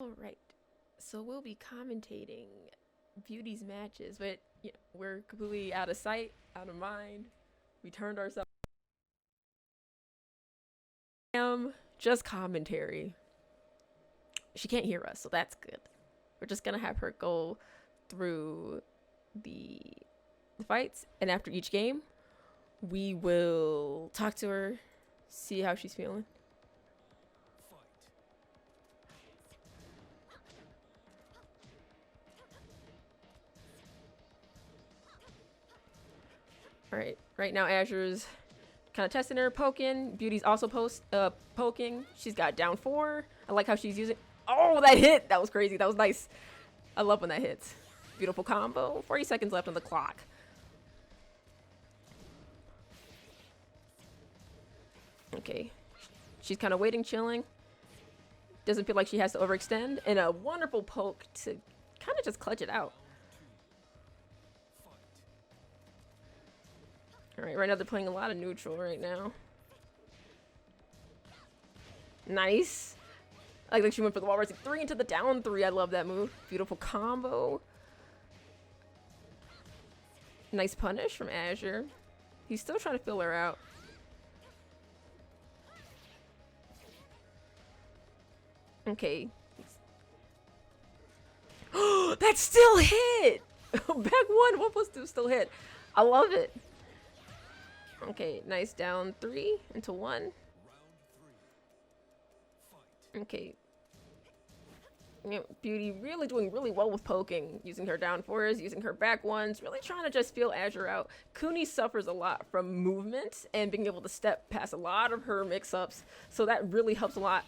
Alright, so we'll be commentating Beauty's matches, but we're completely out of sight, out of mind. We turned ourselves. Just commentary. She can't hear us, so that's good. We're just gonna have her go through the fights, and after each game, we will talk to her, see how she's feeling. Alright, right now Azure's kind of testing her, poking. Beauty's also poking. She's got down 4. I like how she's using. Oh, that hit! That was crazy. That was nice. I love when that hits. Beautiful combo. 40 seconds left on the clock. Okay. She's kind of waiting, chilling. Doesn't feel like she has to overextend. And a wonderful poke to kind of just clutch it out. Alright, right now they're playing a lot of neutral right now. Nice. I like she went for the wall rising 3 into the down 3. I love that move. Beautiful combo. Nice punish from Azure. He's still trying to fill her out. Okay. That still hit! Back 1+2 still hit. I love it. Okay, nice down 3 into 1. Okay. Beauty really doing really well with poking, using her down 4s, using her back 1s, really trying to just feel Azure out. Kuni suffers a lot from movement and being able to step past a lot of her mix-ups, so that really helps a lot.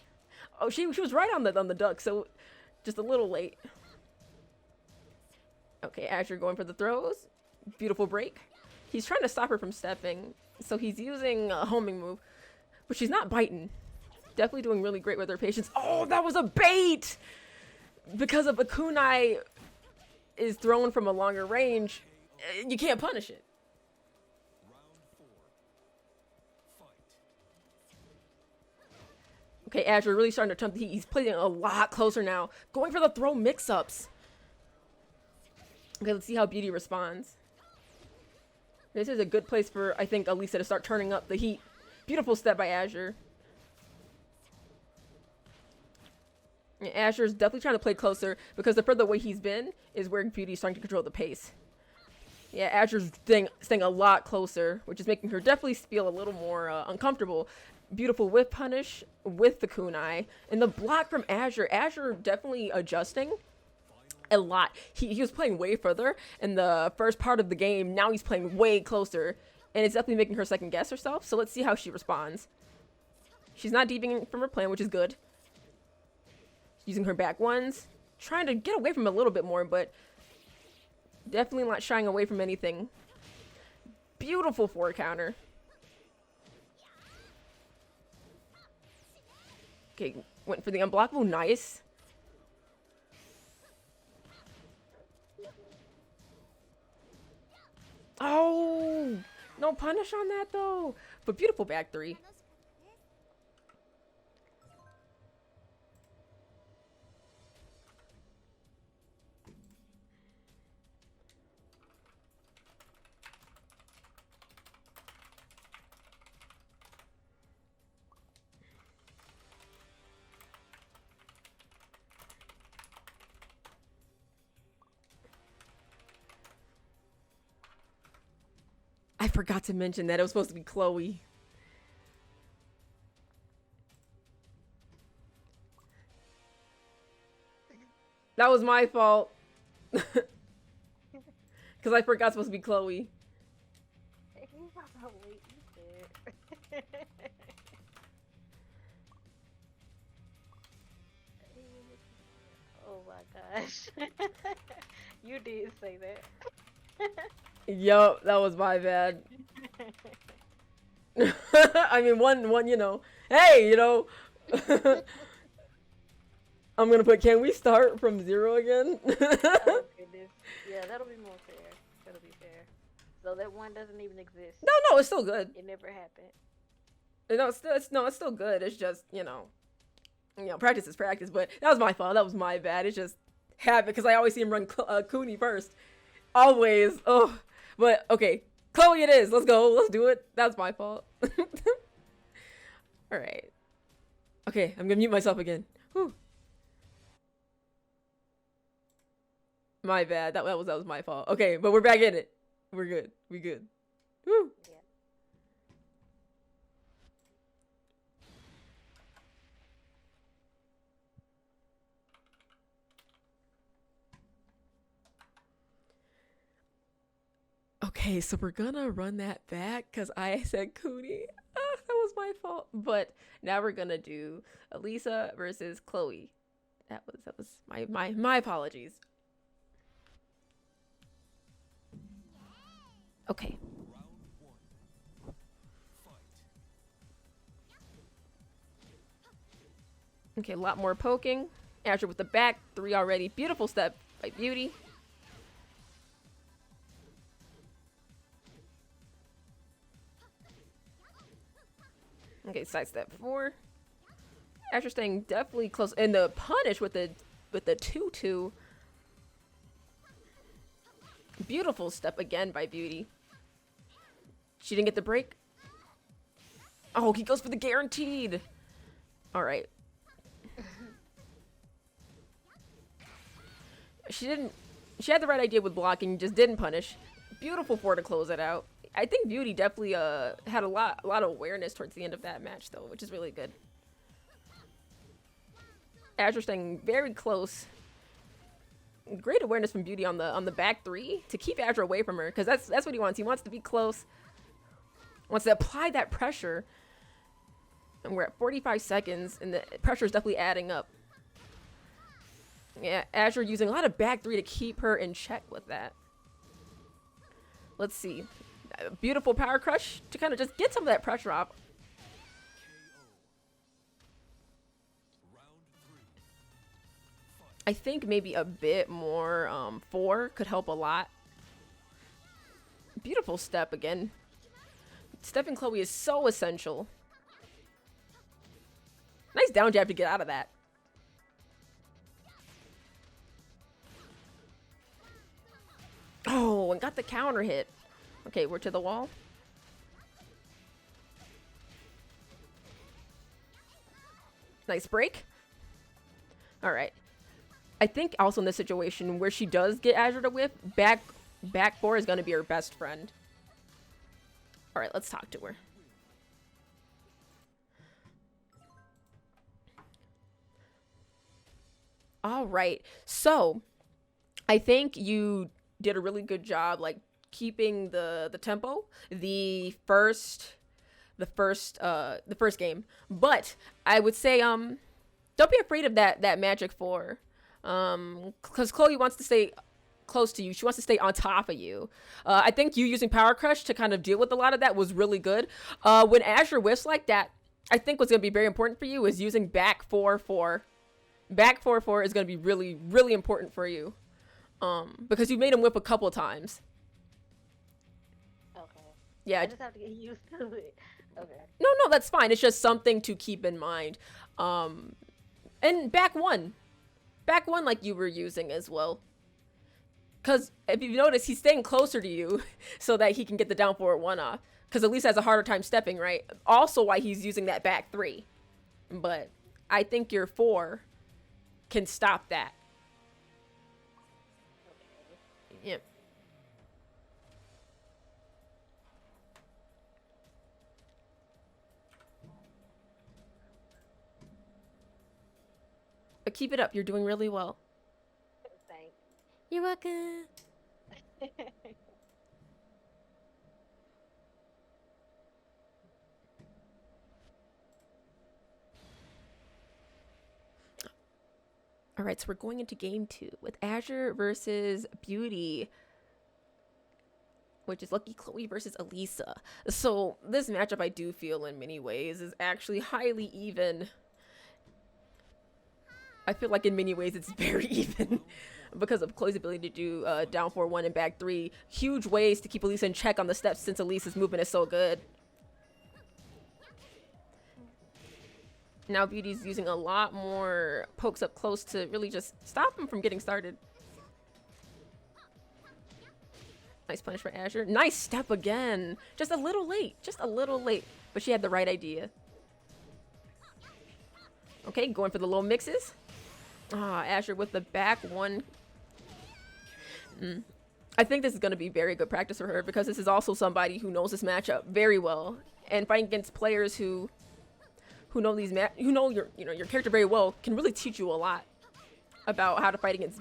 Oh, she was right on the duck, so just a little late. Okay, Azure going for the throws. Beautiful break. He's trying to stop her from stepping, so he's using a homing move, but she's not biting. Definitely doing really great with her patience. Oh, that was a bait! Because if a kunai is thrown from a longer range, you can't punish it. Okay, Azure really starting to turn the heat. He's playing a lot closer now. Going for the throw mix-ups. Okay, let's see how Beauty responds. This is a good place for, I think, Alisa to start turning up the heat. Beautiful step by Azure. Azure's definitely trying to play closer because the further away he's been is where Beauty's starting to control the pace. Yeah, Azure's staying a lot closer, which is making her definitely feel a little more uncomfortable. Beautiful whip punish with the kunai. And the block from Azure. Azure definitely adjusting a lot. He was playing way further in the first part of the game. Now he's playing way closer. And it's definitely making her second guess herself. So let's see how she responds. She's not deviating from her plan, which is good. Using her back 1s. Trying to get away from a little bit more, but definitely not shying away from anything. Beautiful forward counter. Okay, went for the unblockable. Nice. Oh, no punish on that though. But beautiful back 3. I forgot to mention that it was supposed to be Chloe. That was my fault. Because I forgot it's supposed to be Chloe. Oh my gosh. You did say that. Yup, that was my bad. I mean, one, you know. Hey, you know. I'm gonna put, can we start from 0 again? Oh goodness. Yeah, that'll be more fair. That'll be fair. So that one doesn't even exist. No, it's still good. It never happened. No, it's still good. It's just, you know, You know, practice is practice, but that was my fault. That was my bad. It's just habit because I always see him run Kuni first. Always. Oh, but okay. Chloe it is. Let's go. Let's do it. That's my fault. All right. Okay, I'm gonna mute myself again. Whew. My bad. That was my fault. Okay, but we're back in it. We're good. We good. Woo. Yeah. Okay, so we're gonna run that back because I said Kuni. That was my fault. But now we're gonna do Alisa versus Chloe. That was my apologies. Okay. Okay, a lot more poking. Azure with the back 3 already. Beautiful step by Beauty. Okay, side step 4. Azure staying definitely close. And the punish with the 2-2. Beautiful step again by Beauty. She didn't get the break. Oh, he goes for the guaranteed. All right. She had the right idea with blocking, just didn't punish. Beautiful 4 to close it out. I think Beauty definitely had a lot of awareness towards the end of that match though, which is really good. Azure staying very close. Great awareness from Beauty on the back 3 to keep Azure away from her, because that's what he wants. He wants to be close. Wants to apply that pressure. And we're at 45 seconds, and the pressure is definitely adding up. Yeah, Azure using a lot of back 3 to keep her in check with that. Let's see. A beautiful power crush to kind of just get some of that pressure off. I think maybe a bit more 4 could help a lot. Beautiful step again. Stepping Chloe is so essential. Nice down jab to get out of that. Oh, and got the counter hit. Okay, we're to the wall. Nice break. All right. I think also in this situation where she does get Azure to whip, back 4 is going to be her best friend. All right, let's talk to her. All right. So, I think you did a really good job like keeping the tempo the first game. But I would say don't be afraid of that magic 4. Cuz Chloe wants to stay close to you. She wants to stay on top of you. I think you using Power Crush to kind of deal with a lot of that was really good. When Azure whiffs like that, I think what's going to be very important for you is using back 4-4. Back 4-4 is going to be really, really important for you. Because you made him whip a couple times. Okay. Yeah. I just have to get used to it. Okay. No, that's fine. It's just something to keep in mind. And back 1 like you were using as well. Because if you notice, he's staying closer to you so that he can get the down forward 1 off. Because Alisa has a harder time stepping, right? Also why he's using that back 3. But I think your 4 can stop that. Okay. Yep. But keep it up. You're doing really well. Thanks. You're welcome. All right, so we're going into game 2 with Azure versus Beauty, which is Lucky Chloe versus Alisa. So this matchup, I do feel in many ways, is actually highly even. I feel like in many ways it's very even because of Chloe's ability to do down 4-1 and back 3. Huge ways to keep Alisa in check on the steps since Alisa's movement is so good. Now Beauty's using a lot more pokes up close to really just stop him from getting started. Nice punish for Azure. Nice step again. Just a little late. Just a little late. But she had the right idea. Okay, going for the low mixes. Ah, Azure with the back one. I think this is going to be very good practice for her because this is also somebody who knows this matchup very well. And fighting against players who know these your character very well can really teach you a lot about how to fight against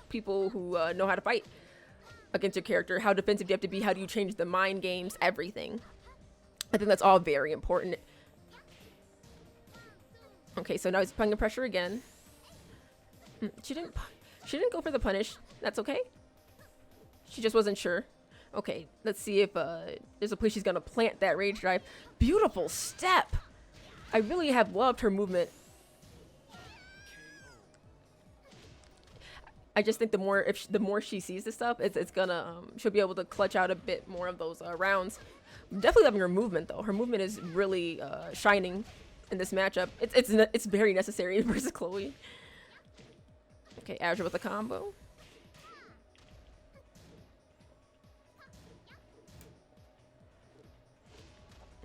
people who know how to fight against your character, how defensive you have to be, how do you change the mind games, everything. I think that's all very important. Okay, so now he's applying the pressure again. She didn't go for the punish. That's okay. She just wasn't sure. Okay, let's see if there's a place she's gonna plant that rage drive. Beautiful step. I really have loved her movement. I just think the more she sees this stuff, it's gonna she'll be able to clutch out a bit more of those rounds. I'm definitely loving her movement though. Her movement is really shining in this matchup. It's very necessary versus Chloe. Okay, Azure with a combo.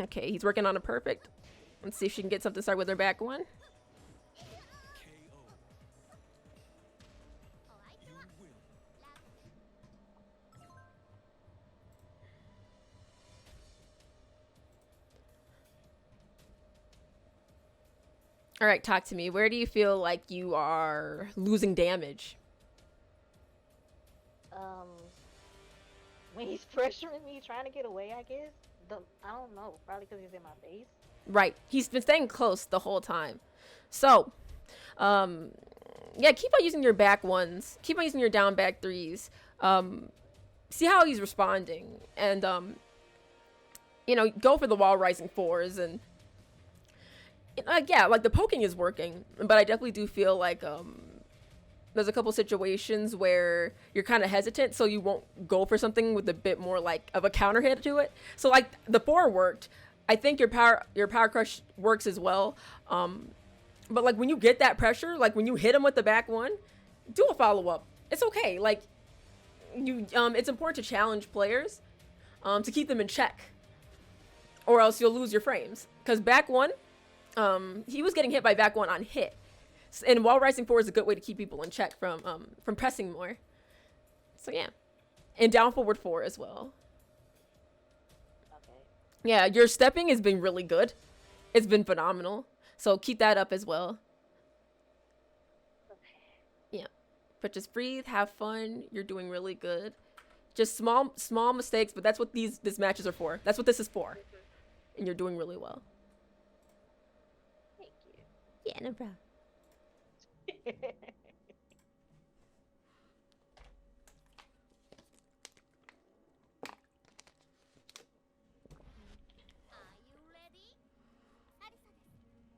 Okay, he's working on a perfect. Let's see if she can get something to start with her back one. All right, talk to me. Where do you feel like you are losing damage? When he's pressuring me, trying to get away, I guess. I don't know. Probably because he's in my face. Right. He's been staying close the whole time. So, yeah, keep on using your back ones. Keep on using your down back threes. See how he's responding. And, go for the wall rising fours. And, yeah, like the poking is working. But I definitely do feel like there's a couple situations where you're kind of hesitant, so you won't go for something with a bit more like of a counter hit to it. So like the 4 worked. I think your power crush works as well. But like when you get that pressure, like when you hit him with the back one, do a follow up. It's okay. Like it's important to challenge players to keep them in check, or else you'll lose your frames. Because back one, he was getting hit by back one on hit. And wall rising 4 is a good way to keep people in check from pressing more. So yeah, and down forward 4 as well. Okay. Yeah, your stepping has been really good. It's been phenomenal. So keep that up as well. Okay. Yeah, but just breathe, have fun. You're doing really good. Just small mistakes, but that's what these matches are for. That's what this is for. And you're doing really well. Thank you. Yeah, no problem.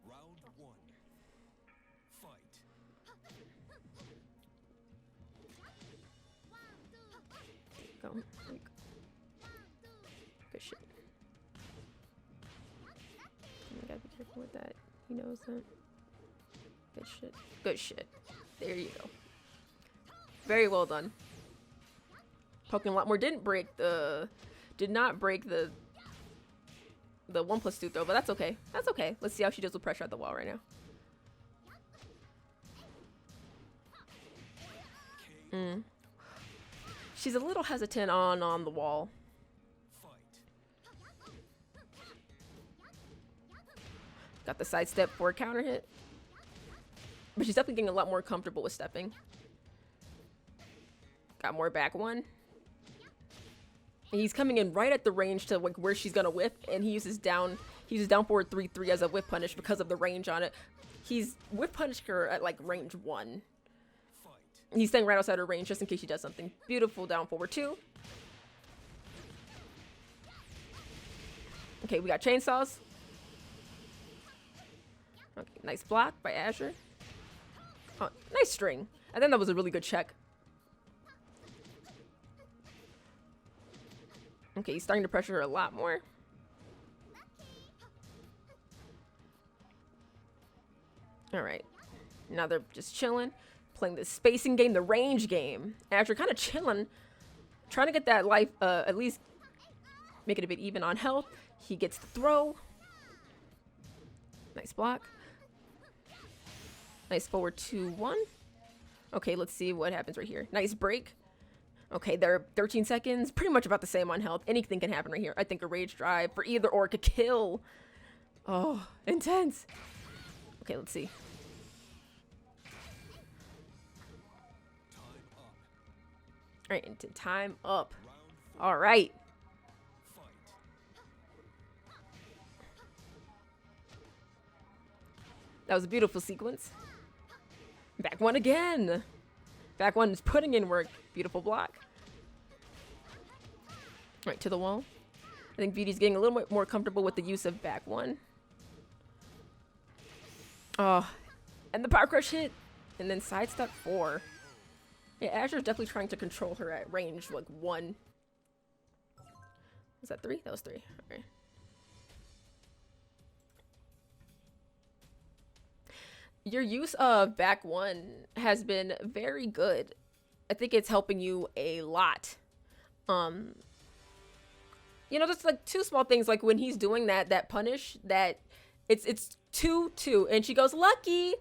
Round 1. Fight. Go. Good shit. You gotta be careful with that. He knows that. Good shit. Good shit. There you go. Very well done. Poking a lot more. Did not break the 1+2 throw, but that's okay. That's okay. Let's see how she does with pressure at the wall right now. She's a little hesitant on the wall. Got the side step for a counter hit. But she's definitely getting a lot more comfortable with stepping. Got more back one. And he's coming in right at the range to like where she's gonna whip, and he uses down forward 3-3 as a whip punish because of the range on it. He's whip punished her at like range 1. He's staying right outside her range just in case she does something. Beautiful down forward 2. Okay, we got chainsaws. Okay, nice block by Azure. Oh, nice string. I think that was a really good check. Okay, he's starting to pressure her a lot more. All right. Now they're just chilling, playing the spacing game, the range game. After kind of chilling, trying to get that life, at least make it a bit even on health. He gets the throw. Nice block. Nice forward 2-1. Okay, let's see what happens right here. Nice break. Okay, they're 13 seconds. Pretty much about the same on health. Anything can happen right here. I think a rage drive for either or could kill. Oh, intense. Okay, let's see. All right, into time up. All right. That was a beautiful sequence. Back one again. Back one is putting in work. Beautiful block. Right to the wall. I think Beauty's getting a little bit more comfortable with the use of back one. Oh, and the power crush hit. And then sidestep 4. Yeah, Azure's definitely trying to control her at range, like 1. Was that 3? That was 3. All right. Your use of back 1 has been very good. I think it's helping you a lot. You know, just like 2 small things, like when he's doing that punish, that it's 2-2, and she goes lucky.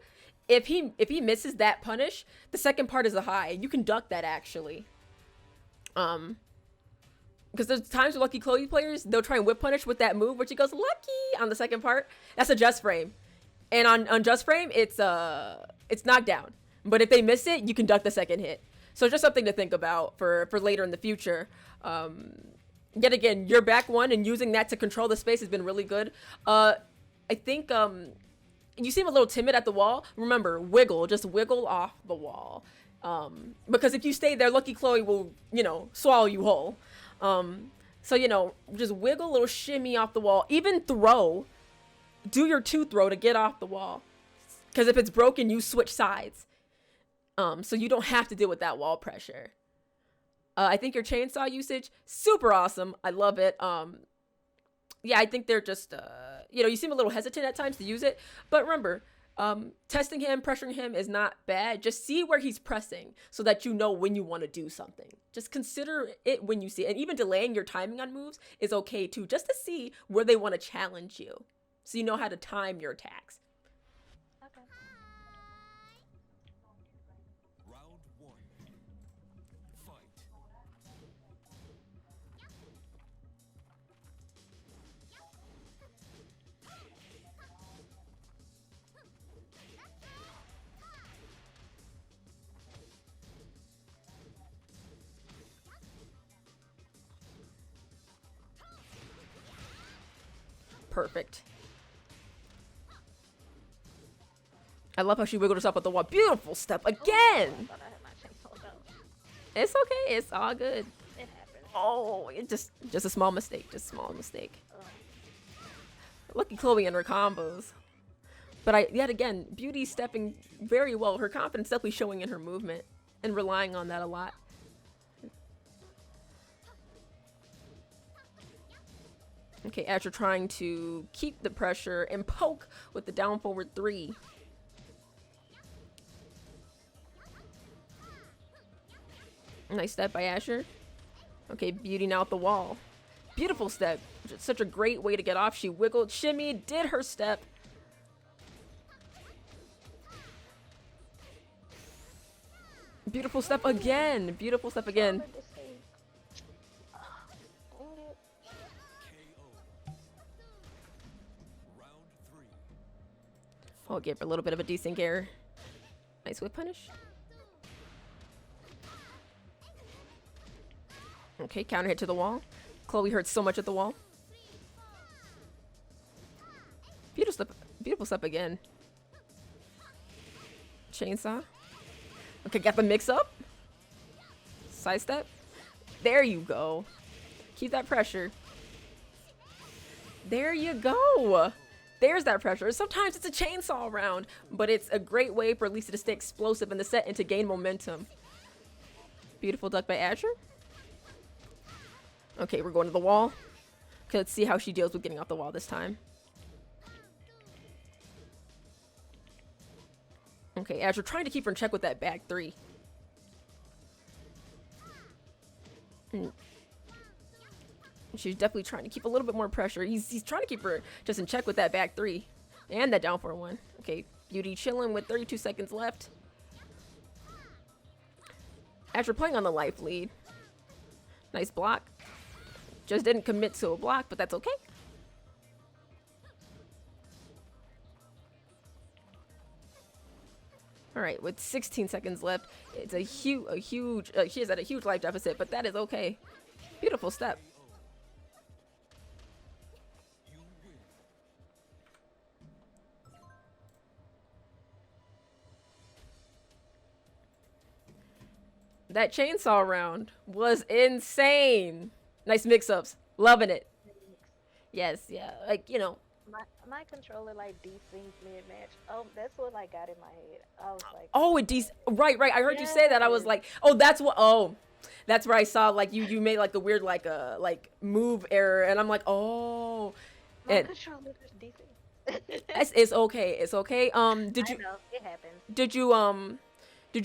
If he misses that punish, the second part is a high. You can duck that actually. Because there's times with Lucky Chloe players, they'll try and whip punish with that move, where she goes lucky on the second part. That's a just frame. And on just frame, it's knockdown. But if they miss it, you can duck the second hit. So just something to think about for later in the future. Yet again, your back 1 and using that to control the space has been really good. I think you seem a little timid at the wall. Remember, wiggle. Just wiggle off the wall. Because if you stay there, Lucky Chloe will, swallow you whole. So, just wiggle, a little shimmy off the wall. Even throw. Do your 2 throw to get off the wall. Because if it's broken, you switch sides. So you don't have to deal with that wall pressure. I think your chainsaw usage, super awesome. I love it. Yeah, I think they're just, you seem a little hesitant at times to use it. But remember, testing him, pressuring him is not bad. Just see where he's pressing so that you know when you want to do something. Just consider it when you see it. And even delaying your timing on moves is okay too, just to see where they want to challenge you. So you know how to time your attacks. Okay. Round 1. Fight. Perfect. I love how she wiggled herself at the wall. Beautiful step again. I thought I had my chainsaw out. It's okay. It's all good. It happened. Oh, it just a small mistake. Just a small mistake. Oh. Lucky Chloe and her combos. But yet again, Beauty stepping very well. Her confidence definitely showing in her movement and relying on that a lot. Okay, Azure trying to keep the pressure and poke with the down forward 3. Nice step by Azure. Okay, Beauty now at the wall. Beautiful step. Such a great way to get off. She wiggled, shimmy, did her step. Beautiful step again. Beautiful step again. Oh, gave her a little bit of a desync error. Nice whip punish. Okay, counter hit to the wall. Chloe hurts so much at the wall. Beautiful step again. Chainsaw. Okay, got the mix up. Side step. There you go. Keep that pressure. There you go. There's that pressure. Sometimes it's a chainsaw round, but it's a great way for Alisa to stay explosive in the set and to gain momentum. Beautiful duck by Azure. Okay, we're going to the wall. Okay, let's see how she deals with getting off the wall this time. Okay, Azure trying to keep her in check with that back 3. She's definitely trying to keep a little bit more pressure. He's trying to keep her just in check with that back 3. And that down 4-1. Okay, Beauty chilling with 32 seconds left. After playing on the life lead. Nice block. Just didn't commit to a block, but that's okay. Alright, with 16 seconds left, it's a huge, she is at a huge life deficit, but that is okay. Beautiful step. That chainsaw round was insane. Nice mix-ups. Loving it. Yes, yeah. Like, you know. My controller like desynced mid match. Oh, that's what like got in my head. I was like, oh, right. I heard you say that. I was like, oh, that's what. Oh, that's where I saw like you made like the weird like move error, and I'm like, oh. my And controller just desynced. it's okay. It's okay. Did I you know it happens. did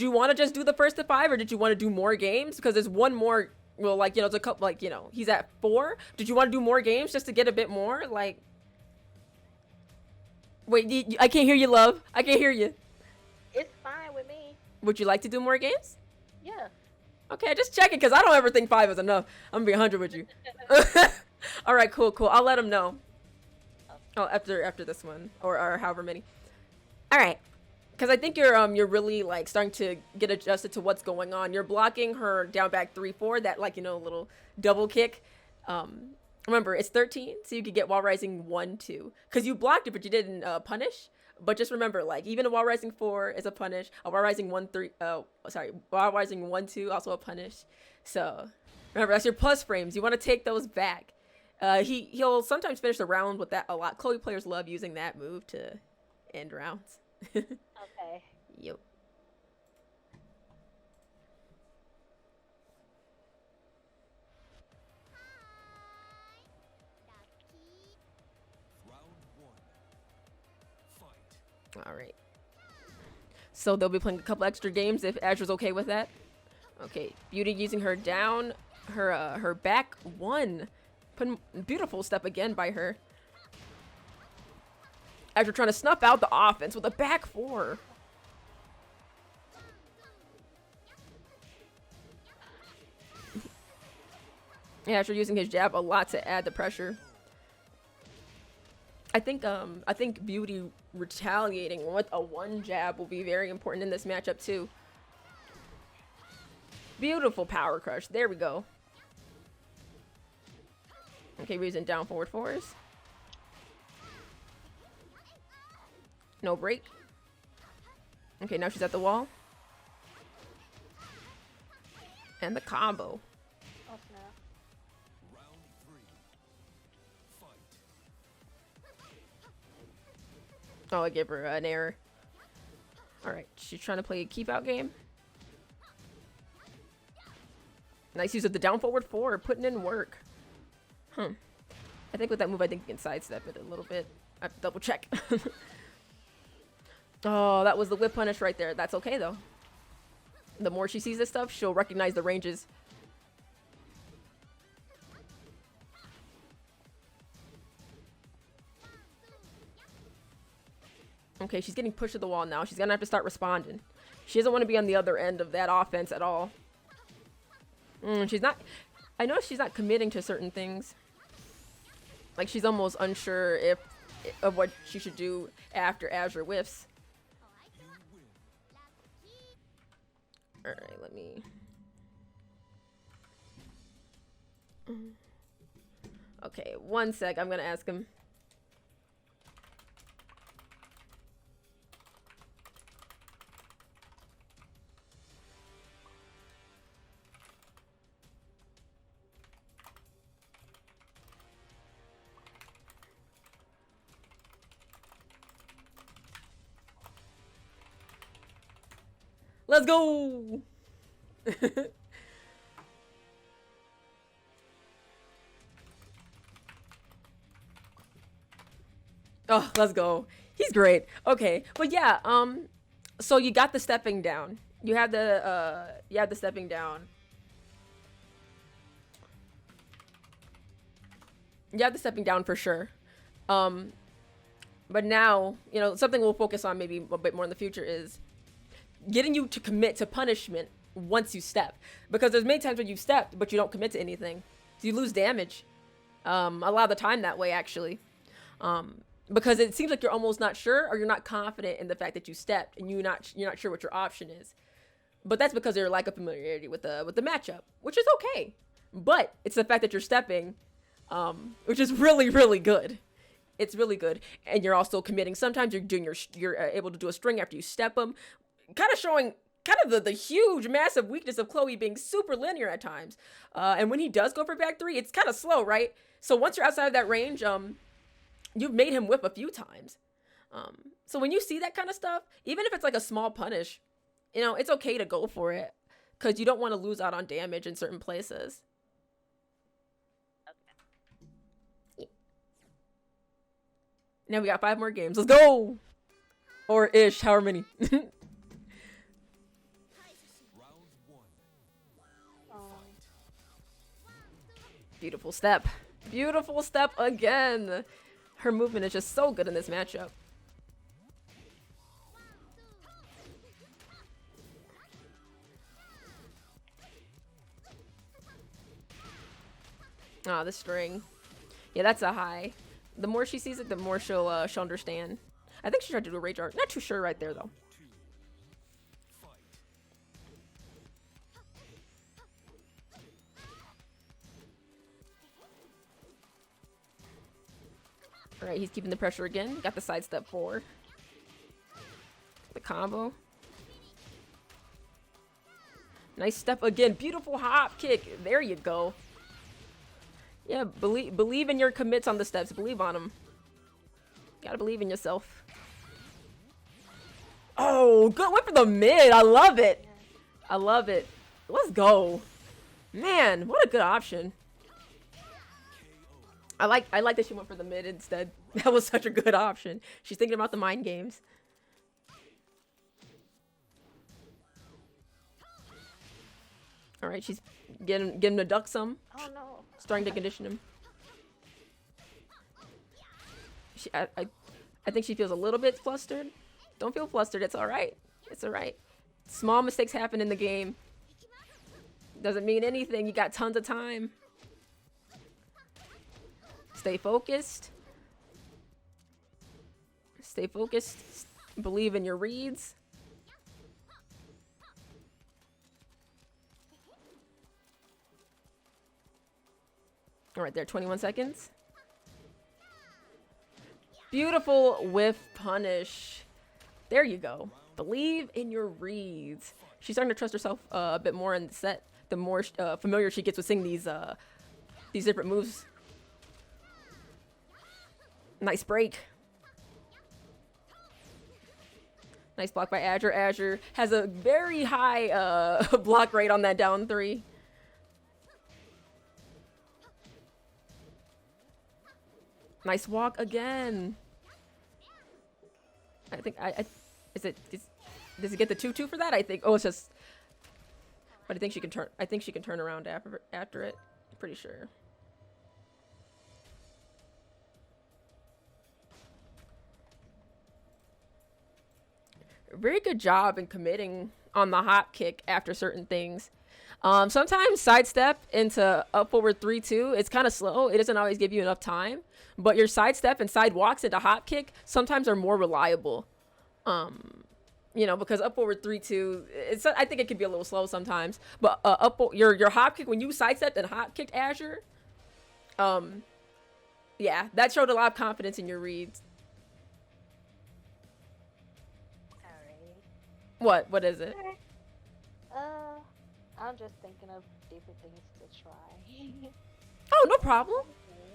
you want to just do the first to 5, or did you want to do more games? Because there's one more. Well, like, you know, it's a couple. Like, you know, he's at 4. Did you want to do more games just to get a bit more? Like. Wait, I can't hear you, love. I can't hear you. It's fine with me. Would you like to do more games? Yeah. Okay, just check it, because I don't ever think 5 is enough. I'm going to be 100 with you. All right, cool. I'll let him know. Oh, after this one, or however many. All right. Because I think you're really, like, starting to get adjusted to what's going on. You're blocking her down back 3-4, that, like, you know, little double kick. Remember, it's 13, so you could get wall rising 1-2. Because you blocked it, but you didn't punish. But just remember, like, even a wall rising 4 is a punish. A wall rising 1-3, wall rising 1-2, also a punish. So, remember, that's your plus frames. You want to take those back. He'll sometimes finish the round with that a lot. Chloe players love using that move to end rounds. Okay. Yep. All right. So they'll be playing a couple extra games if Azure's okay with that. Okay, Beauty using her down, her back 1. Putting beautiful step again by her. Azure trying to snuff out the offense with a back 4. Yeah, Azure using his jab a lot to add the pressure. I think Beauty retaliating with a 1 jab will be very important in this matchup too. Beautiful power crush. There we go. Okay, we're using down forward 4s. No break. Okay, now she's at the wall. And the combo. Oh snap. Oh, I gave her an error. Alright, she's trying to play a keep out game. Nice use of the down forward 4, putting in work. I think with that move, I think you can sidestep it a little bit. I have to double check. Oh, that was the whip punish right there. That's okay, though. The more she sees this stuff, she'll recognize the ranges. Okay, she's getting pushed to the wall now. She's gonna have to start responding. She doesn't want to be on the other end of that offense at all. She's not... I know she's not committing to certain things. Like, she's almost unsure of what she should do after Azure whiffs. Alright, let me... Okay, 1 sec. I'm gonna ask him. Let's go! Oh, let's go. He's great. Okay, but yeah, So you got the stepping down. You have the stepping down. You have the stepping down for sure. But now, you know, something we'll focus on maybe a bit more in the future is getting you to commit to punishment once you step. Because there's many times when you've stepped, but you don't commit to anything. So you lose damage. A lot of the time that way, actually. Because it seems like you're almost not sure, or you're not confident in the fact that you stepped, and you're not sure what your option is. But that's because there's lack of familiarity with the matchup, which is okay. But it's the fact that you're stepping, which is really, really good. It's really good, and you're also committing. Sometimes you're able to do a string after you step them, kind of showing the huge, massive weakness of Chloe being super linear at times. And when he does go for back three, it's kind of slow, right? So once you're outside of that range, you've made him whip a few times. So when you see that kind of stuff, even if it's like a small punish, you know, it's okay to go for it, because you don't want to lose out on damage in certain places. Now we got 5 more games. Let's go! Or ish, however many. Round 1. Beautiful step. Beautiful step again. Her movement is just so good in this matchup. Ah, the string. Yeah, that's a high. The more she sees it, the more she'll understand. I think she tried to do a rage art. Not too sure right there, though. 2. Fight. All right, he's keeping the pressure again. Got the sidestep 4. The combo. Nice step again. Beautiful hop kick. There you go. Yeah, believe in your commits on the steps. Believe on them. Gotta believe in yourself. Oh, good. Went for the mid. I love it. I love it. Let's go. Man, what a good option. I like that she went for the mid instead. That was such a good option. She's thinking about the mind games. All right, she's getting him to duck some. Oh no. Starting to condition him. I think she feels a little bit flustered. Don't feel flustered. It's all right. It's all right. Small mistakes happen in the game. Doesn't mean anything. You got tons of time. Stay focused. Stay focused. Believe in your reads. All right, there, 21 seconds. Beautiful whiff punish. There you go. Believe in your reads. She's starting to trust herself a bit more in the set. The more familiar she gets with seeing these different moves. Nice break. Nice block by Azure. Azure has a very high block rate on that down 3. Nice walk again. I think does it get the 2-2 for that? I think. Oh, it's just. But I think she can turn. I think she can turn around after it. Pretty sure. Very good job in committing on the hop kick after certain things. Sometimes sidestep into up forward 3-2. It's kind of slow. It doesn't always give you enough time. But your sidestep and side walks into hop kick sometimes are more reliable. You know, because up forward 3-2, I think it can be a little slow sometimes. But your hop kick, when you sidestepped and hop kicked Azure, yeah, that showed a lot of confidence in your reads. Alright. What is it? I'm just thinking of different things to try. Oh, no problem. Okay.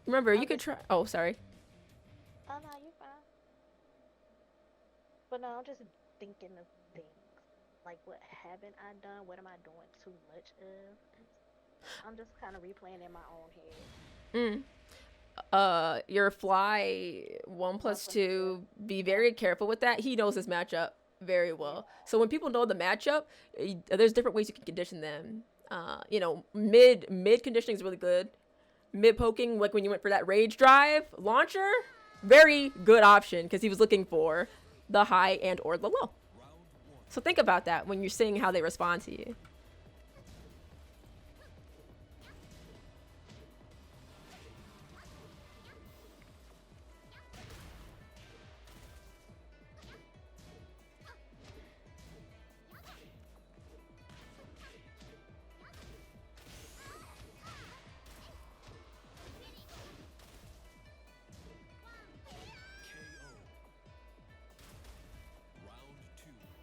Remember, you could try. Oh, sorry. Oh no, you're fine. But no, I'm just thinking of things. Like, what haven't I done? What am I doing too much of? I'm just kind of replaying in my own head. Your fly 1+2. Be very careful with that. He knows his matchup very well. So when people know the matchup, there's different ways you can condition them. You know, mid conditioning is really good. Mid poking, like when you went for that rage drive launcher, very good option because he was looking for the high and or the low. So think about that when you're seeing how they respond to you.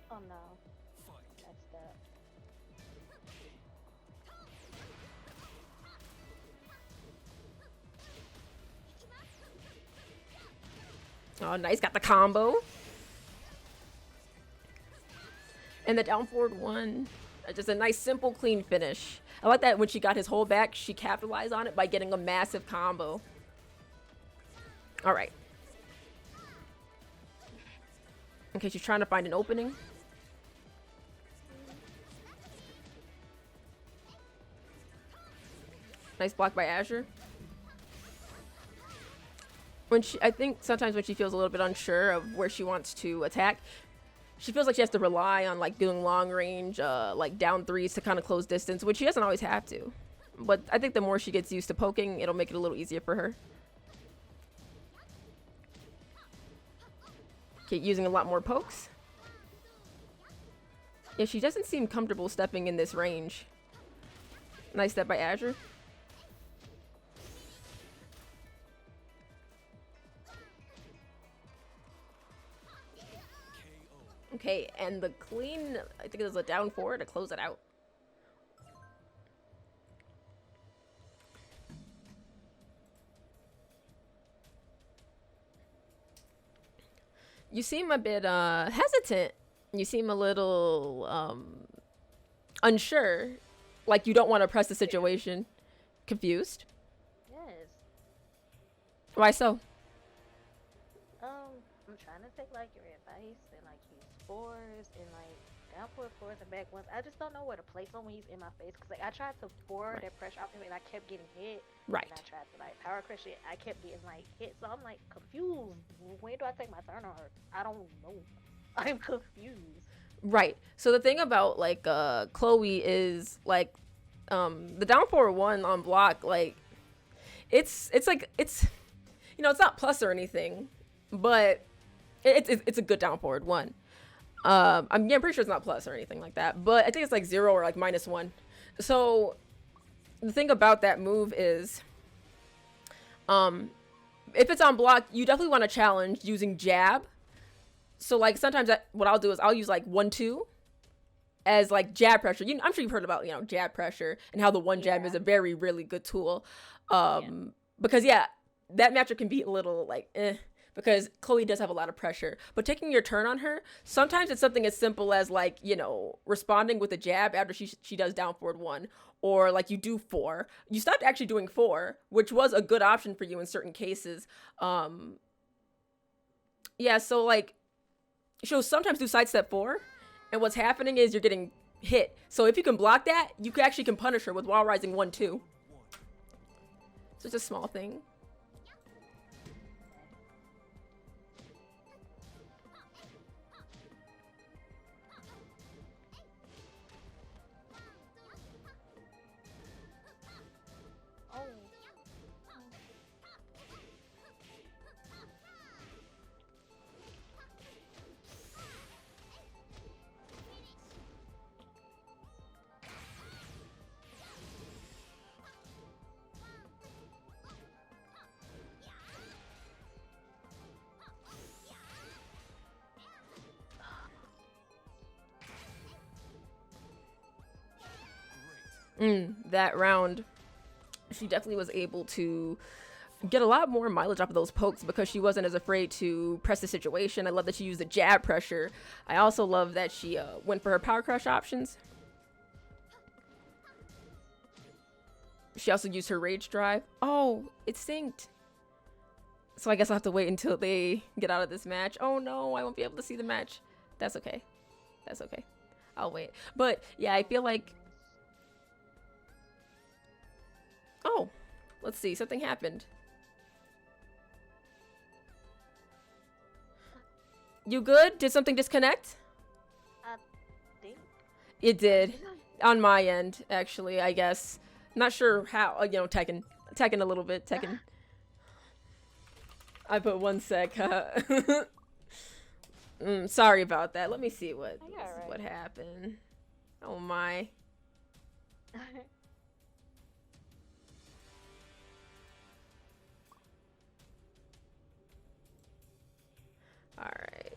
Oh no. That's that. Oh, nice. Got the combo. And the down forward one. Just a nice, simple, clean finish. I like that when she got his hold back, she capitalized on it by getting a massive combo. All right. Okay, she's trying to find an opening. Nice block by Azure. I think sometimes when she feels a little bit unsure of where she wants to attack, she feels like she has to rely on like doing long range, like down threes to kind of close distance, which she doesn't always have to. But I think the more she gets used to poking, it'll make it a little easier for her. Okay, using a lot more pokes. Yeah, she doesn't seem comfortable stepping in this range. Nice step by Azure. Okay, and the clean, I think it was a down four to close it out. You seem a bit hesitant. You seem a little unsure, like you don't want to press the situation. Confused. Yes. Why so? I'm trying to take like your advice and like use fours and like downward fours and back ones. I just don't know where to place them when he's in my face. Cause like I tried to forward that pressure off him and I kept getting hit. Right. And I tried to like power crush it. I kept getting like hit. So I'm like confused. When do I take my turn on her? I don't know. I'm confused. Right. So the thing about like Chloe is like the down forward one on block, like it's like it's, you know, it's not plus or anything, but it's a good down forward one. I'm pretty sure it's not plus or anything like that, but I think it's like 0 or like -1. So the thing about that move is, if it's on block, you definitely want to challenge using jab. So like sometimes what I'll do is I'll use like 1-2 as like jab pressure. I'm sure you've heard about, you know, jab pressure and how the one jab is a very, really good tool. Because that matchup can be a little like because Chloe does have a lot of pressure. But taking your turn on her, sometimes it's something as simple as like, you know, responding with a jab after she does down forward 1, or like you do 4. You stopped actually doing 4, which was a good option for you in certain cases. So like she'll sometimes do sidestep 4, and what's happening is you're getting hit. So if you can block that, you actually can punish her with wall rising 1-2. So it's a small thing. That round, she definitely was able to get a lot more mileage off of those pokes because she wasn't as afraid to press the situation. I love that she used the jab pressure. I also love that she went for her power crush options. She also used her rage drive. Oh, it's synced. So I guess I'll have to wait until they get out of this match. Oh no, I won't be able to see the match. That's okay. That's okay. I'll wait. But yeah, I feel like... Oh, let's see. Something happened. You good? Did something disconnect? I think. It did. On my end, actually, I guess. Not sure how. You know, Tekken a little bit. Tekken. I put 1 sec. Sorry about that. Let me see what happened. Oh my. All right.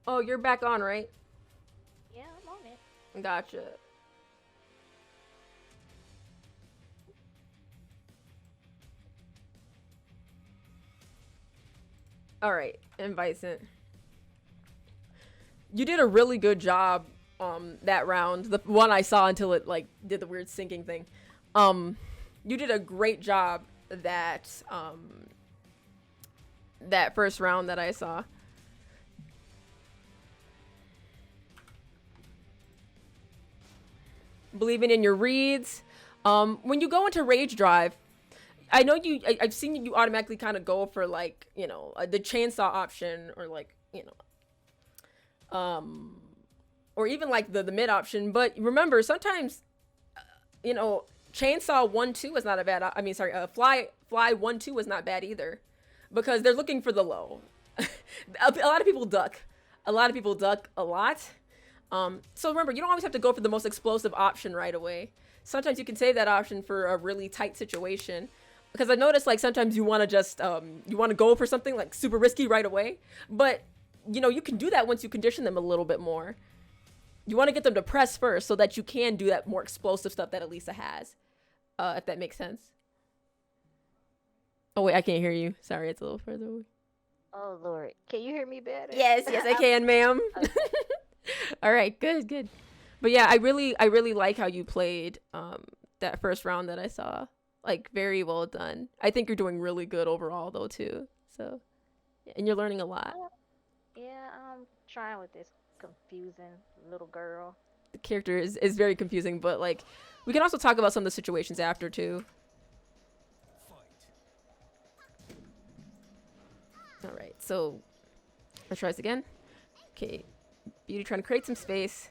Oh, you're back on, right? Yeah, I'm on it. Gotcha. All right, and Vicent. You did a really good job that round. The one I saw until it like did the weird syncing thing. You did a great job that that first round that I saw. Believing in your reads. When you go into Rage Drive, I know I've seen you automatically kind of go for like, you know, the chainsaw option or like, you know, or even like the mid option. But remember, sometimes, you know, chainsaw 1-2 is not a bad. I mean, sorry, fly 1-2 is not bad either, because they're looking for the low. A lot of people duck. A lot of people duck a lot. So remember, you don't always have to go for the most explosive option right away. Sometimes you can save that option for a really tight situation. Because I noticed like sometimes you want to just, you want to go for something like super risky right away. But, you know, you can do that once you condition them a little bit more. You want to get them to press first so that you can do that more explosive stuff that Alisa has. If that makes sense. Oh wait, I can't hear you. Sorry, it's a little further away. Oh Lord, can you hear me better? Yes, I can, ma'am. Okay. All right, good. But yeah, I really like how you played that first round that I saw. Like, very well done. I think you're doing really good overall though too. So, and you're learning a lot. Yeah, I'm trying with this confusing little girl. The character is very confusing, but like we can also talk about some of the situations after too. All right, so let's try this again. Okay, Beauty trying to create some space.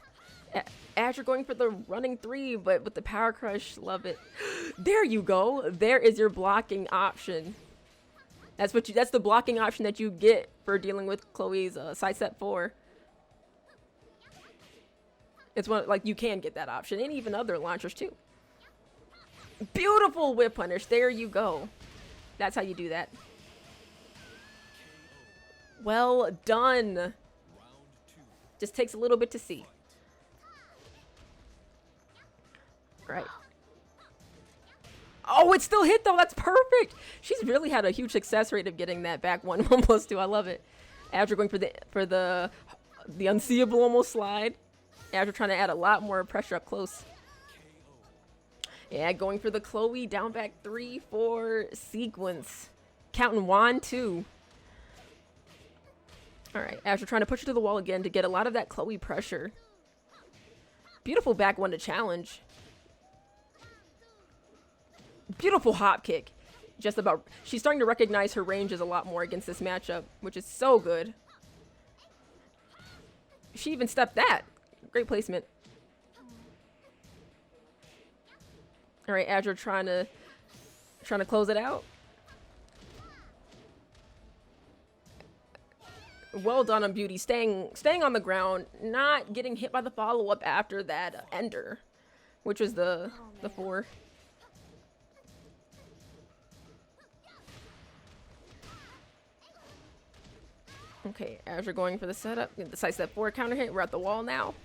Azure going for the running 3, but with the power crush, love it. There you go. There is your blocking option. That's the blocking option that you get for dealing with Chloe's side step 4. It's one like you can get that option, and even other launchers too. Beautiful whip punish. There you go. That's how you do that. Well done. Just takes a little bit to see. Right. Oh, it still hit though. That's perfect. She's really had a huge success rate of getting that back 1+2. I love it. After going for the unseeable almost slide. After trying to add a lot more pressure up close. Yeah, going for the Chloe down back 3-4 sequence. Counting 1-2. All right, after trying to push her to the wall again to get a lot of that Chloe pressure. Beautiful back 1 to challenge. Beautiful hop kick. Just about. She's starting to recognize her ranges a lot more against this matchup, which is so good. She even stepped that. Great placement. All right, Azure trying to close it out. Well done on Beauty, staying on the ground, not getting hit by the follow-up after that ender, which was the 4. Okay, Azure going for the setup. The side step 4 counter hit. We're at the wall now. All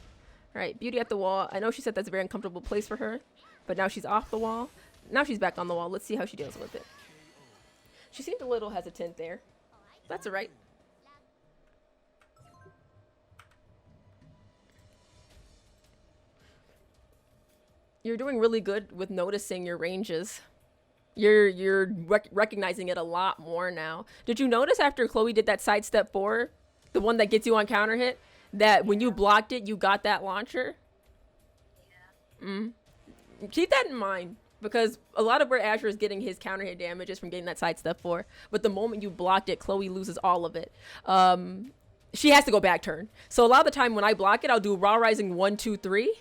right, Beauty at the wall. I know she said that's a very uncomfortable place for her, but now she's off the wall. Now she's back on the wall. Let's see how she deals with it. She seemed a little hesitant there. That's all right. You're doing really good with noticing your ranges. You're recognizing it a lot more now. Did you notice after Chloe did that sidestep 4, the one that gets you on counter hit, that when you blocked it, you got that launcher? Mm. Keep that in mind because a lot of where Azure is getting his counter hit damage is from getting that sidestep 4. But the moment you blocked it, Chloe loses all of it. She has to go back turn. So a lot of the time when I block it, I'll do raw rising 1, 2, 3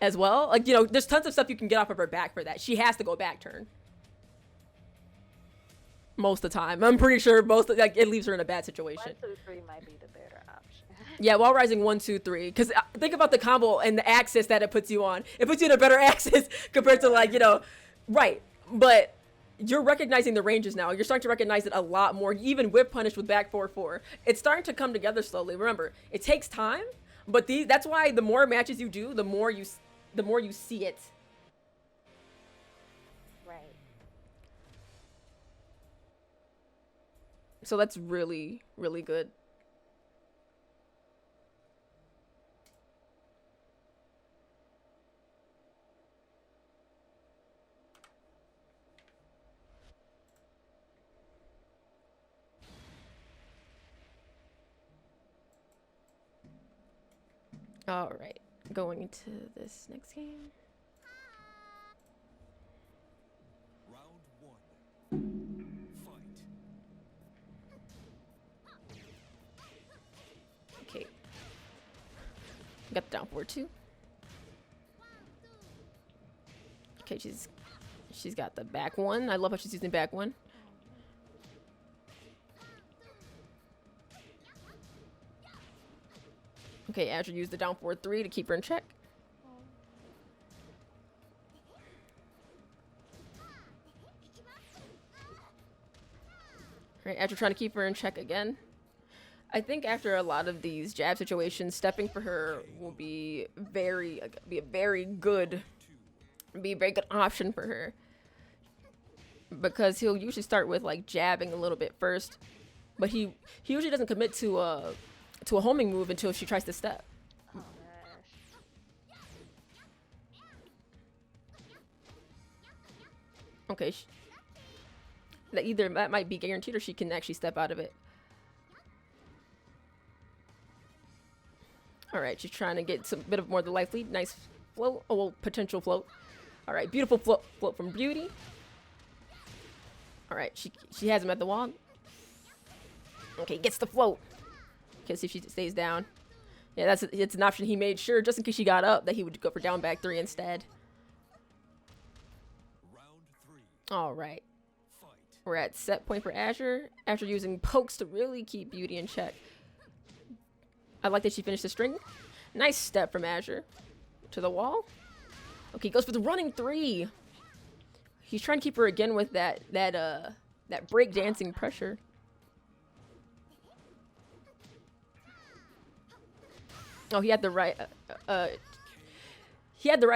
as well. Like, you know, there's tons of stuff you can get off of her back for that. She has to go back turn. Most of the time. I'm pretty sure like it leaves her in a bad situation. 1, 2, 3 might be the better option. Yeah, wall rising 1, 2, 3. Because think about the combo and the axis that it puts you on. It puts you in a better axis compared to like, you know, right. But you're recognizing the ranges now. You're starting to recognize it a lot more. Even whip punish with back 4-4. It's starting to come together slowly. Remember, it takes time, but that's why the more matches you do, the more you see it. Right. So that's really, really good. All right, going into this next game. Round 1. Fight. Okay. Got the down forward too. Okay, she's got the back one. I love how she's using back one. Okay, Azure used the down forward 3 to keep her in check. Alright, Azure trying to keep her in check again. I think after a lot of these jab situations, stepping for her will be a very good option for her. Because he'll usually start with like jabbing a little bit first. But he usually doesn't commit to a homing move until she tries to step. Oh gosh. Okay. That might be guaranteed or she can actually step out of it. Alright, she's trying to get some bit of more of the life lead. Nice float. Oh, well, potential float. Alright, beautiful float from Beauty. Alright, she has him at the wall. Okay, gets the float. Okay, see if she stays down. Yeah, it's an option he made sure, just in case she got up, that he would go for down back 3 instead. Round 3. Alright. Fight. We're at set point for Azure. Azure using pokes to really keep Beauty in check. I like that she finished the string. Nice step from Azure. To the wall. Okay, goes for the running 3. He's trying to keep her again with that break dancing pressure. Oh, he had the right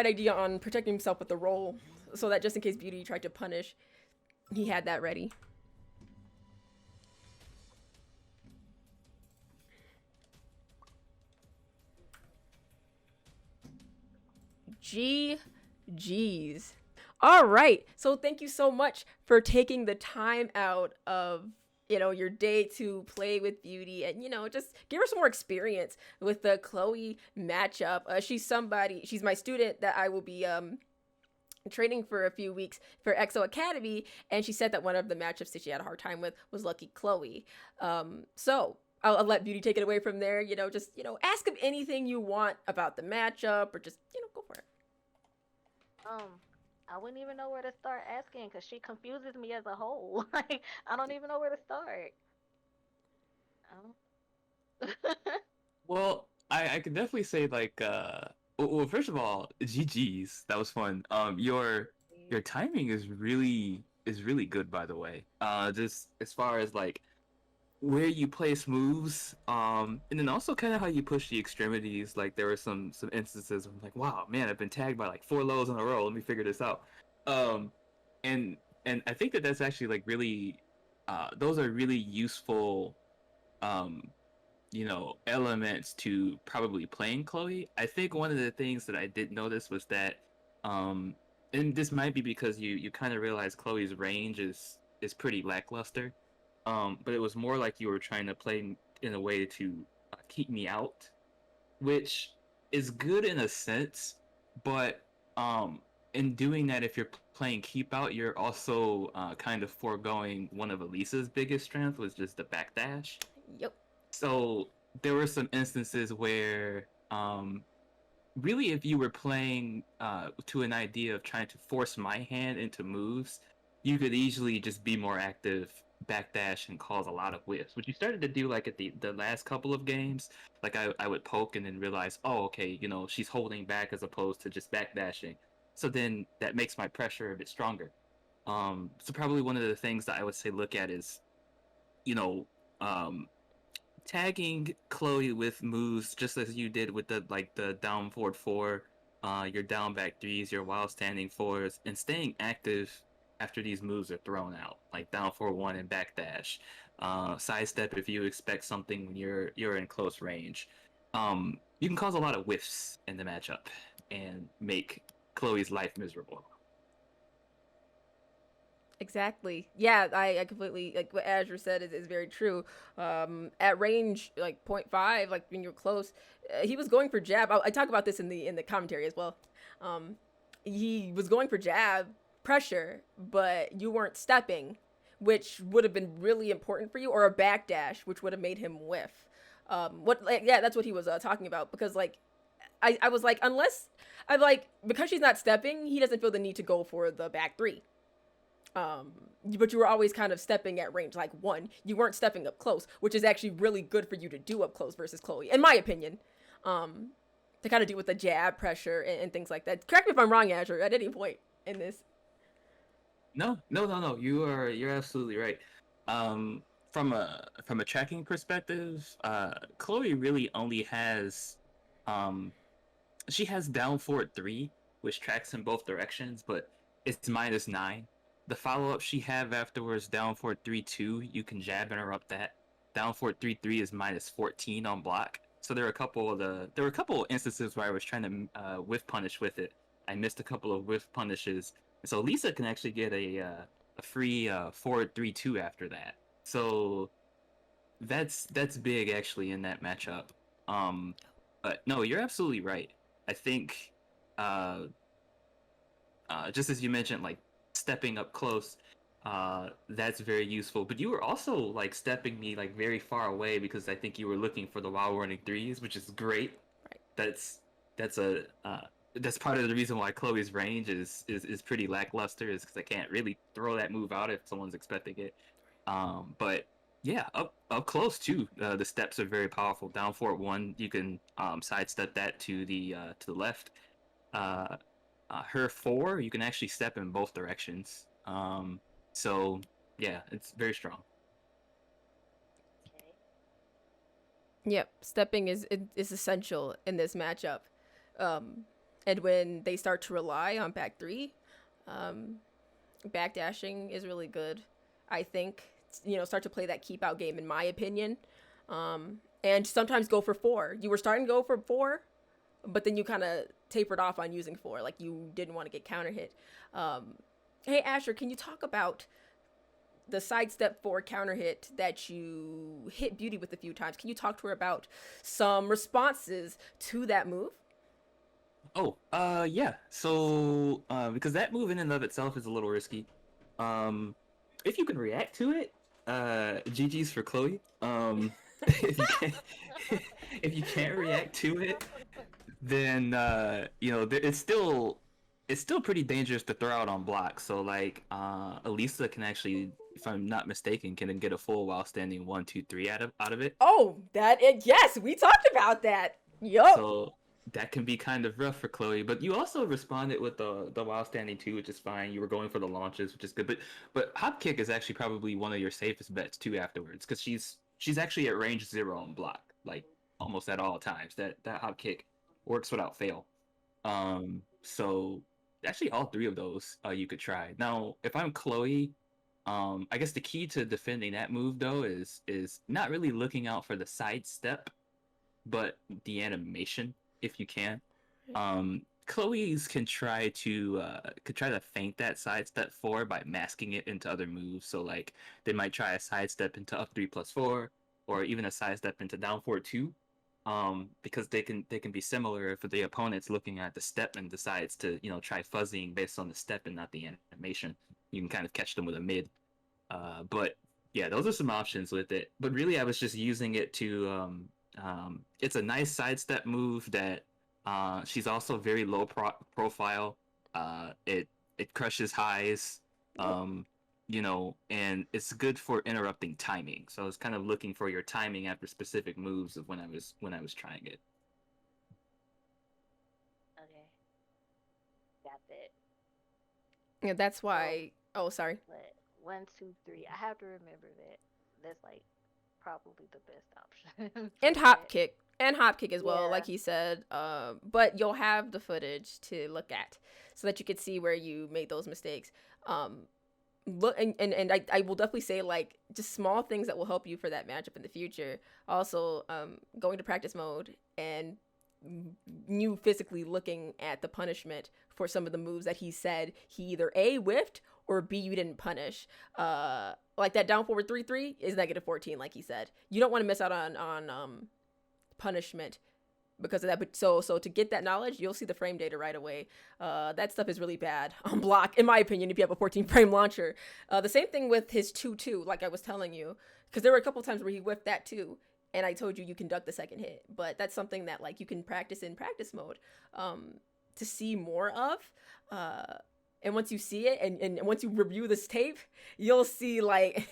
idea on protecting himself with the roll, so that just in case Beauty tried to punish, he had that ready. GG's. All right. So thank you so much for taking the time out of, you know, your day to play with Beauty and, you know, just give her some more experience with the Chloe matchup. She's my student that I will be training for a few weeks for EXO Academy, and she said that one of the matchups that she had a hard time with was Lucky Chloe. So I'll let Beauty take it away from there. You know, just, you know, ask him anything you want about the matchup or just, you know, go for it. I wouldn't even know where to start asking because she confuses me as a whole. Like, I don't even know where to start. Well, I can definitely say like well, first of all, GG's. That was fun. Your timing is really good, by the way. Just as far as like where you place moves, and then also kind of how you push the extremities. Like there were some instances of like, wow, man, I've been tagged by like 4 lows in a row. Let me figure this out. And I think that's actually like really, those are really useful, you know, elements to probably playing Chloe. I think one of the things that I did notice was that And this might be because you kind of realize Chloe's range is pretty lackluster. But it was more like you were trying to play in a way to keep me out, which is good in a sense, but in doing that, if you're playing keep out, you're also kind of foregoing one of Elisa's biggest strengths, which is the backdash. Yep. So there were some instances where really, if you were playing to an idea of trying to force my hand into moves, you could easily just be more active, backdash, and cause a lot of whiffs, which you started to do like at the last couple of games. Like I would poke and then realize, oh, okay, she's holding back as opposed to just backdashing. So then that makes my pressure a bit stronger. So probably one of the things that I would say look at is, you know, um, tagging Chloe with moves just as you did with the down forward four, your down back threes, your while standing fours, and staying active after these moves are thrown out, like down forward one and backdash, sidestep if you expect something when you're in close range. You can cause a lot of whiffs in the matchup and make Chloe's life miserable. Exactly. Yeah, I completely like what Azure said is very true. At range like point 0.5, like when you're close, he was going for jab. I talk about this in the commentary as well. He was going for jab pressure, but you weren't stepping, which would have been really important for you, or a backdash, which would have made him whiff. Yeah, that's what he was talking about because like I was like unless I like because she's not stepping, he doesn't feel the need to go for the back three. But you were always kind of stepping at range like one. You weren't stepping up close, which is actually really good for you to do up close versus Chloe, in my opinion. To kind of deal with the jab pressure and things like that. Correct me if I'm wrong, Azure, at any point in this. No, no, no, no. You're absolutely right. From a tracking perspective, Chloe really only has um she has down forward three, which tracks in both directions, but it's -9. The follow up she have afterwards, down forward 3-2, you can jab interrupt that. Down forward 3-3 is -14 on block. So there were a couple of instances where I was trying to whiff punish with it. I missed a couple of whiff punishes, so Lisa can actually get a free forward 3-2 after that. So that's big actually in that matchup. But no, you're absolutely right. I think uh, just as you mentioned, like stepping up close, that's very useful. But you were also like stepping me like very far away because I think you were looking for the while running threes, which is great. Right. That's a that's part of the reason why Chloe's range is pretty lackluster, is because I can't really throw that move out if someone's expecting it. But yeah, up close too. The steps are very powerful. Down forward one, you can sidestep that to the left. Uh, her four, you can actually step in both directions. So yeah, it's very strong. Okay. Yep, stepping is essential in this matchup. And when they start to rely on back three, um, backdashing is really good. I think start to play that keep out game in my opinion, and sometimes go for four. You were starting to go for four, but then you kind of tapered off on using four, like you didn't want to get counter hit. Hey Asher, can you talk about the sidestep four counter hit that you hit Beauty with a few times? Can you talk to her about some responses to that move? Oh, yeah. So, because that move in and of itself is a little risky. If you can react to it, GG's for Chloe. If you can't, if you can't react to it, then it's still pretty dangerous to throw out on block. So like, Alisa can actually, if I'm not mistaken, can get a full while standing 1-2-3 out of it. Oh, yes, we talked about that. Yup. So that can be kind of rough for Chloe, but you also responded with the while standing too, which is fine. You were going for the launches, which is good. But hop kick is actually probably one of your safest bets too afterwards, because she's actually at range 0 on block, like almost at all times. That hop kick works without fail. So actually all three of those you could try. Now, if I'm Chloe, I guess the key to defending that move though is not really looking out for the side step, but the animation if you can. Chloe's can try to feint that sidestep 4 by masking it into other moves. So like they might try a sidestep into up 3+4, or even a sidestep into down 4-2. Because they can be similar if the opponent's looking at the step and decides to try fuzzying based on the step and not the animation. You can kind of catch them with a mid. But yeah, those are some options with it. But really, I was just using it to it's a nice sidestep move that she's also very low profile. It crushes highs. And it's good for interrupting timing. So I was kind of looking for your timing after specific moves of when I was trying it. Okay. Got that. Yeah, that's why. Oh, sorry. But 1, 2, 3. I have to remember that. That's like probably the best option. And hop kick. And hop kick as well, Yeah. like he said. But you'll have the footage to look at so that you could see where you made those mistakes. Look and I will definitely say, like, just small things that will help you for that matchup in the future. Also, going to practice mode and you physically looking at the punishment for some of the moves that he said he either A, whiffed, or B, you didn't punish. Like that down forward 3-3 is -14, like he said. You don't want to miss out on punishment because of that. But so to get that knowledge, you'll see the frame data right away. That stuff is really bad on block, in my opinion, if you have a 14 frame launcher. The same thing with his 2-2, like I was telling you, because there were a couple times where he whiffed that too, and I told you you can duck the second hit. But that's something that like you can practice in practice mode to see more of. And once you see it, and once you review this tape, you'll see like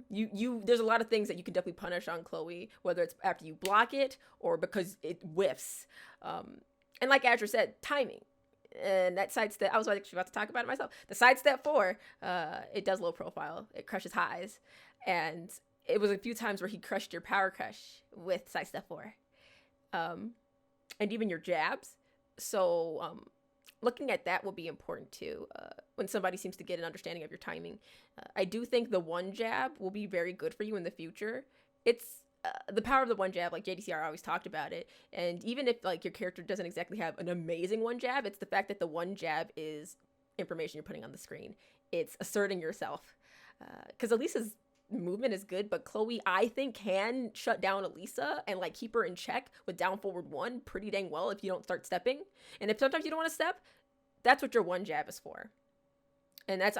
there's a lot of things that you can definitely punish on Chloe, whether it's after you block it or because it whiffs. And like Azure said, timing. And that sidestep, I was actually about to talk about it myself. The sidestep 4, it does low profile. It crushes highs. And it was a few times where he crushed your power crush with sidestep 4. And even your jabs. So looking at that will be important too when somebody seems to get an understanding of your timing. I do think the one jab will be very good for you in the future. It's the power of the one jab, like JDCR always talked about it. And even if like your character doesn't exactly have an amazing one jab, it's the fact that the one jab is information you're putting on the screen. It's asserting yourself. Because Alisa's movement is good, but Chloe, I think, can shut down Alisa and like keep her in check with down forward 1 pretty dang well if you don't start stepping. And if sometimes you don't want to step, that's what your one jab is for. And that's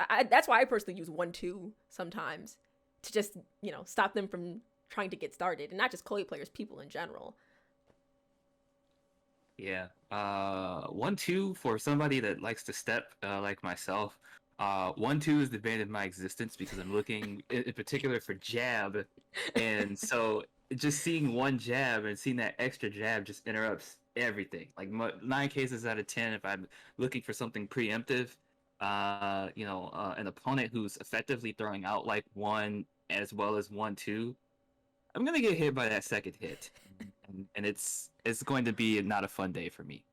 why I personally use 1-2 sometimes to just stop them from trying to get started, and not just Chloe players, people in general. Yeah. 1-2 for somebody that likes to step like myself. 1-2 is the bane of my existence because I'm looking in particular for jab, and so just seeing one jab and seeing that extra jab just interrupts everything. Like 9 cases out of 10, if I'm looking for something preemptive, an opponent who's effectively throwing out like 1 as well as 1-2, I'm gonna get hit by that second hit, and it's going to be not a fun day for me.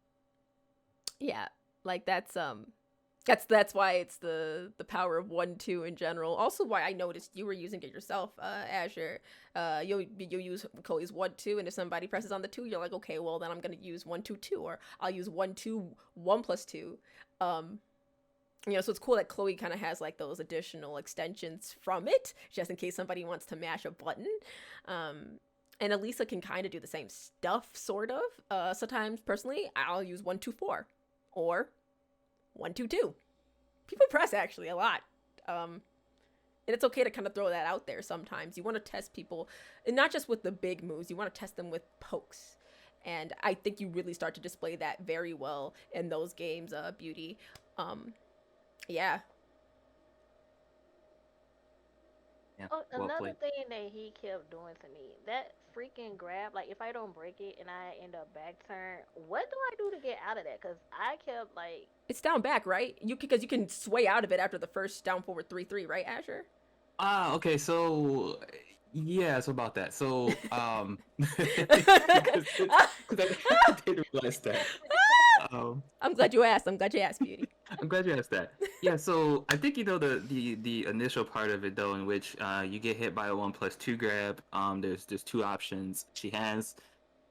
Yeah, like that's why it's the power of 1-2 in general. Also, why I noticed you were using it yourself, Azure. You'll use Chloe's 1-2, and if somebody presses on the 2, you're like, okay, well then I'm gonna use 1-2-2, or I'll use 1-2 1+2. So it's cool that Chloe kind of has like those additional extensions from it, just in case somebody wants to mash a button. And Alisa can kind of do the same stuff, sort of. Sometimes, personally, I'll use 1-2-4 or 1-2-2. People press actually a lot. And it's okay to kind of throw that out there sometimes. You want to test people, and not just with the big moves, you want to test them with pokes. And I think you really start to display that very well in those games, Beauty. Yeah. Oh, Well another played. thing that he kept doing to me, that freaking grab, like if I don't break it and I end up back turn, what do I do to get out of that? Because I kept like, It's down back, right? Because you can sway out of it after the first down forward 3-3, right, Azure? Okay, so yeah, so about that. So because I didn't realize that. I'm glad you asked. Beauty. I'm glad you asked that. Yeah, so I think the initial part of it though, in which you get hit by a 1+2 grab. There's 2 options. She has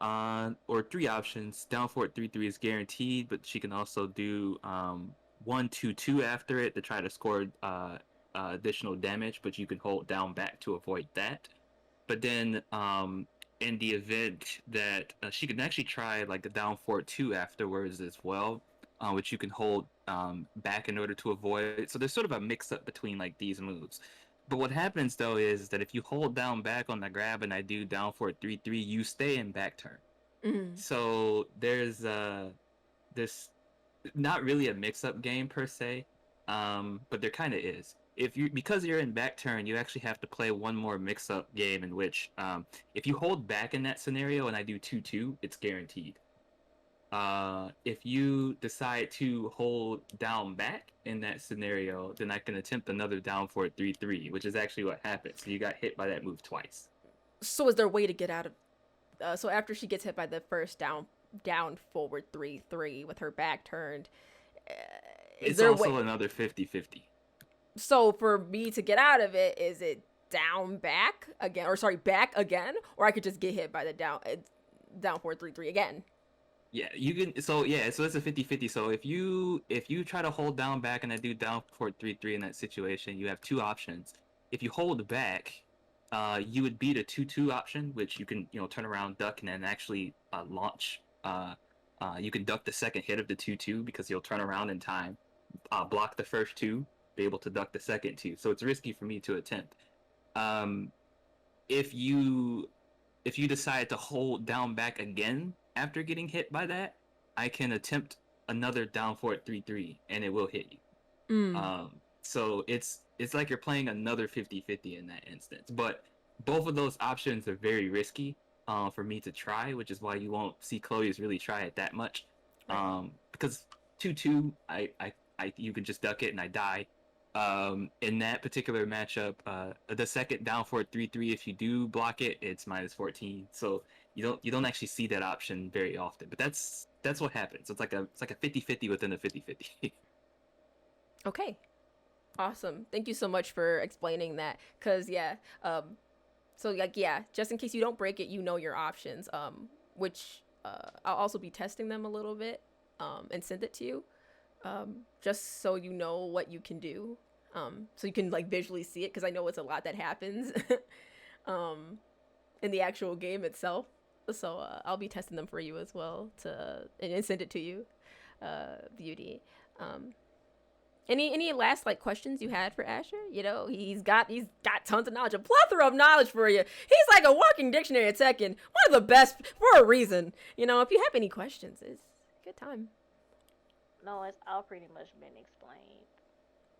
or three options. Down forward 3-3 is guaranteed, but she can also do 1-2-2 after it to try to score additional damage, but you can hold down back to avoid that. But then in the event that she can actually try like a down forward 2 afterwards as well, which you can hold back in order to avoid. So there's sort of a mix up between like these moves. But what happens though is that if you hold down back on the grab and I do down forward 3-3, you stay in back turn. Mm. So there's this not really a mix-up game per se, but there kind of is. If you because you're in back turn, you actually have to play one more mix-up game in which if you hold back in that scenario and I do 2-2, it's guaranteed. If you decide to hold down back in that scenario, then I can attempt another down for 3-3, which is actually what happened. So you got hit by that move twice. So is there a way to get out of? So after she gets hit by the first down forward 3-3 with her back turned, is It's there also a way? another 50-50. So for me to get out of it, is it down back again, or sorry, back again, or I could just get hit by the down forward 3-3 again? Yeah, you can. So yeah, so it's a 50-50. So if you try to hold down back and I do down for 3-3 in that situation, you have two options. If you hold back, you would beat a 2-2 option, which you can turn around, duck, and then actually launch. You can duck the second hit of the 2-2 because you'll turn around in time, block the first two, be able to duck the second two. So it's risky for me to attempt. Um, if you decide to hold down back again after getting hit by that, I can attempt another down forward 3-3 and it will hit you. Mm. So it's like you're playing another 50-50 in that instance. But both of those options are very risky for me to try, which is why you won't see Chloe's really try it that much. Because 2-2, you can just duck it and I die. In that particular matchup, the second down forward 3-3, if you do block it, it's -14. So you don't actually see that option very often. But that's what happens. It's like a 50-50 within a 50-50. Okay. Awesome. Thank you so much for explaining that. Cause yeah, so like yeah, just in case you don't break it, you know your options. Which I'll also be testing them a little bit, and send it to you, just so you know what you can do, so you can like visually see it. Cause I know it's a lot that happens, in the actual game itself. So I'll be testing them for you as well and send it to you, Beauty. Any last like questions you had for Asher? He's got tons of knowledge, a plethora of knowledge for you. He's like a walking dictionary at Tekken, one of the best for a reason. If you have any questions, it's a good time. No, it's all pretty much been explained.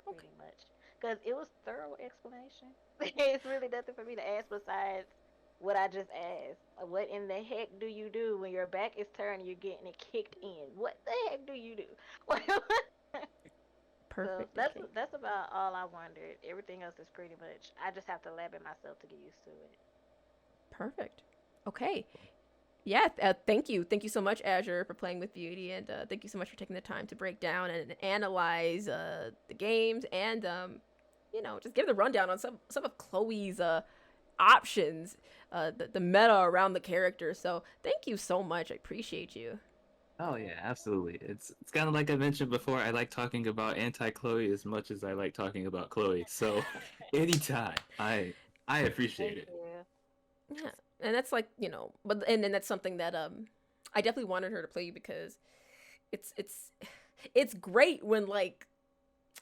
Pretty much. Because it was thorough explanation. It's really nothing for me to ask besides what I just asked. What in the heck do you do when your back is turned and you're getting it kicked in? What the heck do you do? Perfect. So Okay. that's about all I wondered. Everything else is pretty much. I just have to lab it myself to get used to it. Perfect. Okay. Yeah. Thank you. Thank you so much, Azure, for playing with Beauty, and thank you so much for taking the time to break down and analyze the games, and just give the rundown on some of Chloe's options, the meta around the character. So thank you so much. I appreciate you. Oh yeah, absolutely. It's kind of like I mentioned before. I like talking about anti-Chloe as much as I like talking about Chloe. So anytime, I appreciate Thank it. you. Yeah, and that's like but and then that's something that I definitely wanted her to play, because it's great when like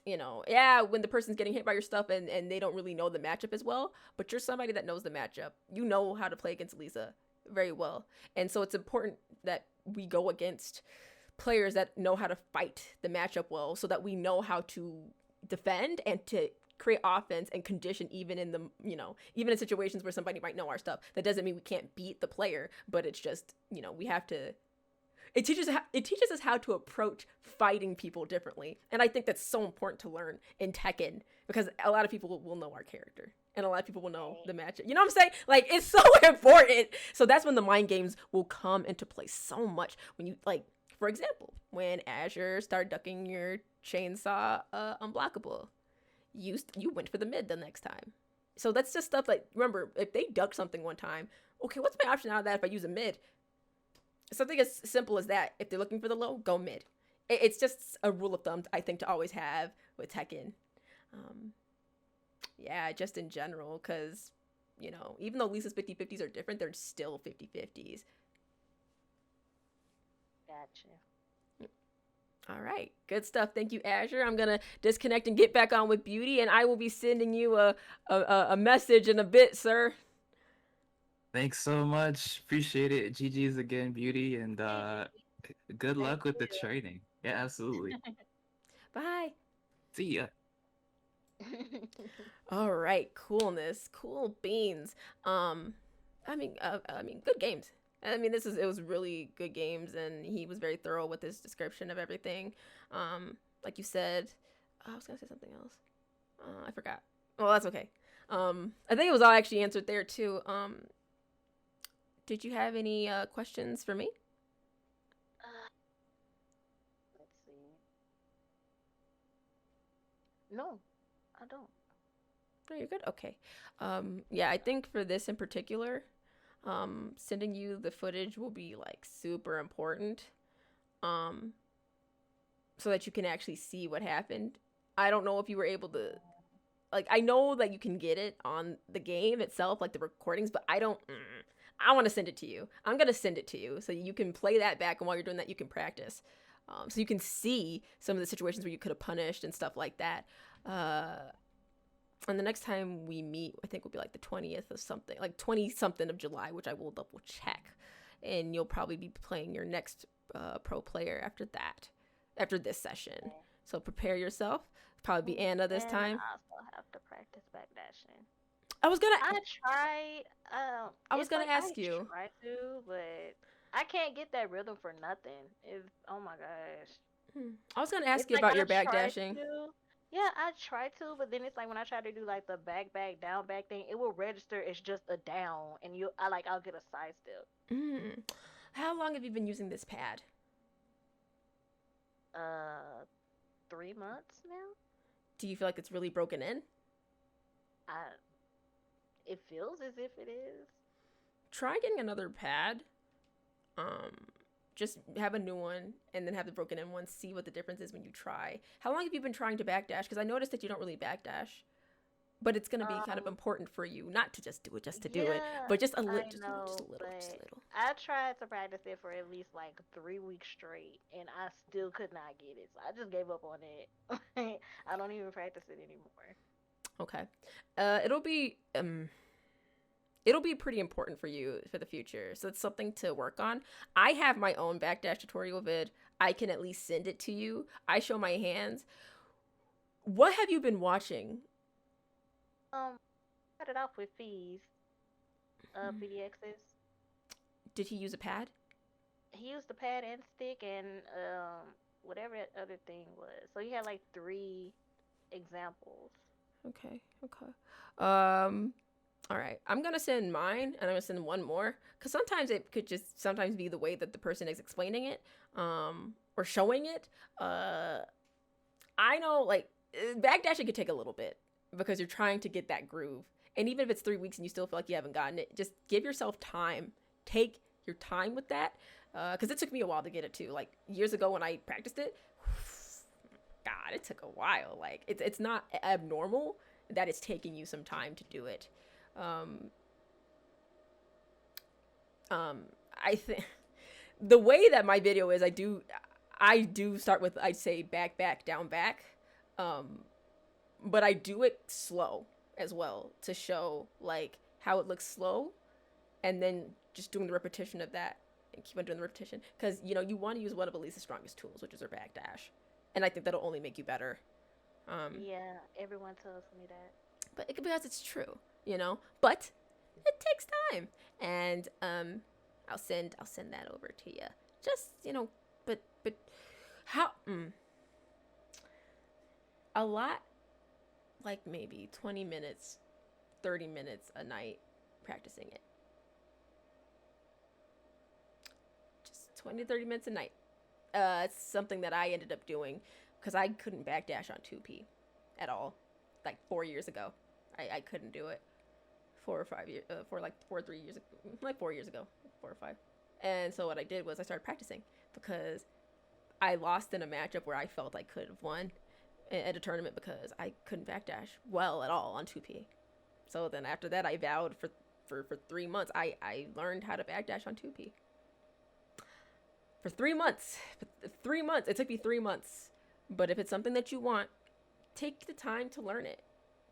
yeah, when the person's getting hit by your stuff and they don't really know the matchup as well, but you're somebody that knows the matchup. You know how to play against Lisa very well, and so it's important that we go against players that know how to fight the matchup well, so that we know how to defend and to create offense and condition, even in the even in situations where somebody might know our stuff. That doesn't mean we can't beat the player, but it's just we have to. It teaches us how to approach fighting people differently, and I think that's so important to learn in Tekken, because a lot of people will know our character, and a lot of people will know the matchup. You know what I'm saying? Like, it's so important. So that's when the mind games will come into play so much. When you like, for example, when Azure started ducking your chainsaw unblockable, you went for the mid the next time. So that's just stuff like, remember, if they duck something one time, okay, what's my option out of that if I use a mid? something as simple as that. If they're looking for the low, go mid. It's just a rule of thumb, I think, to always have with Tekken. Yeah, just in general, because, you know, even though Lisa's 50/50s are different, they're still 50/50s. Gotcha. All right, good stuff. Thank you, Azure. I'm gonna disconnect and get back on with Beauty, and I will be sending you a message in a bit, sir. Thanks so much. Appreciate it. GG's again, Beauty, and good Thank luck with the you. training. Yeah, absolutely. Bye. See ya. All right, coolness, cool beans. I mean, good games. I mean, it was really good games, and he was very thorough with his description of everything. Like you said, I was gonna say something else. I forgot. Well, that's okay. I think it was all actually answered there too. Did you have any questions for me? Uh, let's see. No, I don't. No, you're good. Okay. Yeah, I think for this in particular, sending you the footage will be like super important. Um, so that you can actually see what happened. I don't know if you were able to, like, I know that you can get it on the game itself, like the recordings, but I don't. I want to send it to you. I'm gonna send it to you so you can play that back, and while you're doing that, you can practice. So you can see some of the situations where you could have punished and stuff like that. And the next time we meet, I think will be like the 20th of something, like 20 something of July, which I will double check. And you'll probably be playing your next pro player after that, after this session. Okay. So prepare yourself. Probably be Anna this And time. I also have to practice backdashing. I was gonna, I tried. I was It's gonna like ask I you. try to, but I can't get that rhythm for nothing. It's oh my gosh. I was gonna ask It's you like about I your try backdashing. to. Yeah, I try to, but then it's like when I try to do like the back down back thing, it will register as just a down, and I'll get a side step. Mm. How long have you been using this pad? Uh, 3 months now. Do you feel like it's really broken in? I It feels as if it is. Try getting another pad. Um, just have a new one and then have the broken in one. See what the difference is when you try. How long have you been trying to backdash? Because I noticed that you don't really backdash, but it's gonna be kind of Um, important for you not to just do it just to do it, yeah, but just a I little, just a little, just a know, little, just a but little. I tried to practice it for at least like 3 weeks straight, and I still could not get it. So I just gave up on it. I don't even practice it anymore. Okay. It'll be pretty important for you for the future. So it's something to work on. I have my own backdash tutorial vid. I can at least send it to you. I show my hands. What have you been watching? Um, Started off with fees, PDXs. Did he use a pad? He used the pad and stick and whatever that other thing was. So he had like three examples. Okay, okay. Um, all right. I'm gonna send mine, and I'm gonna send one more, because sometimes it could just sometimes be the way that the person is explaining it, or showing it. I know, like, backdashing could take a little bit because you're trying to get that groove, and even if it's 3 weeks and you still feel like you haven't gotten it, just give yourself time. Take your time with that, because it took me a while to get it too. Like years ago when I practiced it, God, it took a while. Like it's not abnormal that it's taking you some time to do it. Um, I think the way that my video is, I do start with, I'd say back, back, down, back, but I do it slow as well to show like how it looks slow, and then just doing the repetition of that and keep on doing the repetition, because you want to use one of Elisa's strongest tools, which is her backdash, and I think that'll only make you better. Yeah, everyone tells me that. But because it's true, but it takes time, and I'll send that over to you. Just but how a lot, like maybe 20 minutes, 30 minutes a night practicing it. Just 20 to 30 minutes a night. It's something that I ended up doing because I couldn't backdash on 2P at all. Like 4 years ago, I couldn't do it. 4 or 5 years, 4 or 3 years, like 4 years ago, 4 or 5, And so what I did was I started practicing because I lost in a matchup where I felt I could have won at a tournament because I couldn't backdash well at all on 2P. So then after that, I vowed for 3 months. I learned how to backdash on 2P. For 3 months. 3 months. It took me 3 months. But if it's something that you want, take the time to learn it.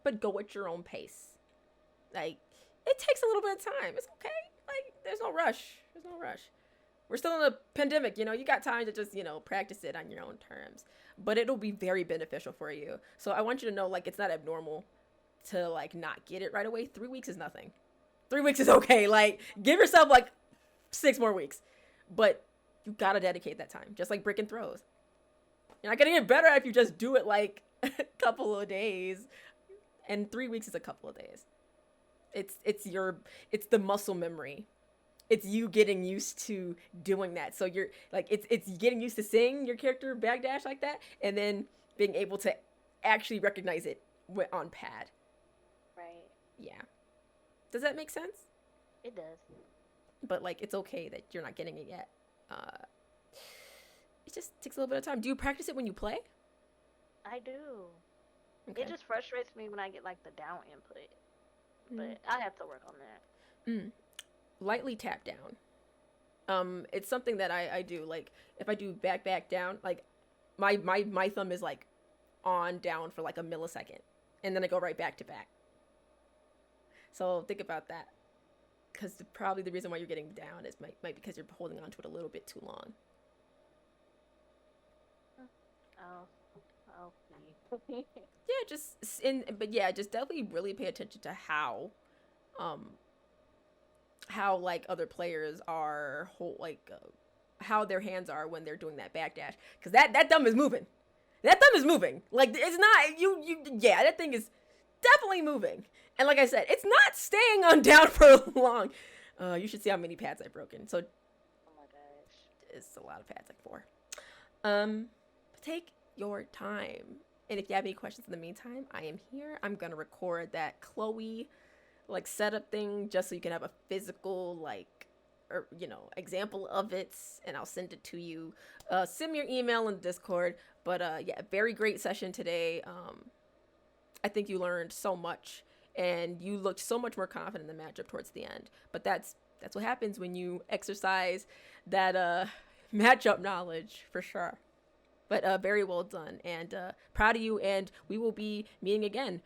But go at your own pace. Like, it takes a little bit of time. It's okay. Like, there's no rush. There's no rush. We're still in a pandemic, you know, you got time to just, you know, practice it on your own terms. But it'll be very beneficial for you. So I want you to know, like, it's not abnormal to, like, not get it right away. 3 weeks is nothing. 3 weeks is okay. Like, give yourself, like, 6 more weeks. But you gotta dedicate that time, just like brick and throws. You're not gonna get better if you just do it, like, a couple of days. And 3 weeks is a couple of days. It's the muscle memory. It's you getting used to doing that. So you're like, it's getting used to seeing your character backdash like that, and then being able to actually recognize it on pad. Right. Yeah. Does that make sense? It does. But like, it's okay that you're not getting it yet. It just takes a little bit of time. Do you practice it when you play? I do. Okay. It just frustrates me when I get like the down input. But I have to work on that. Lightly tap down. It's something that I do. Like, if I do back down, like my thumb is like on down for like a millisecond, and then I go right back to back. So think about that, because probably the reason why you're getting down is might because you're holding on to it a little bit too long. I'll see. Yeah, just definitely really pay attention to how like other players are how their hands are when they're doing that backdash, because that thumb is moving. That thumb is moving. Like, it's not that thing is definitely moving. And like I said, it's not staying on down for long. You should see how many pads I've broken. So Oh my gosh. it's a lot of pads, like 4. Take your time. And if you have any questions in the meantime, I am here. I'm gonna record that Chloe like setup thing just so you can have a physical example of it, and I'll send it to you. Send me your email in Discord. But yeah, very great session today. I think you learned so much, and you looked so much more confident in the matchup towards the end. But that's what happens when you exercise that matchup knowledge, for sure. But very well done, and proud of you, and we will be meeting again.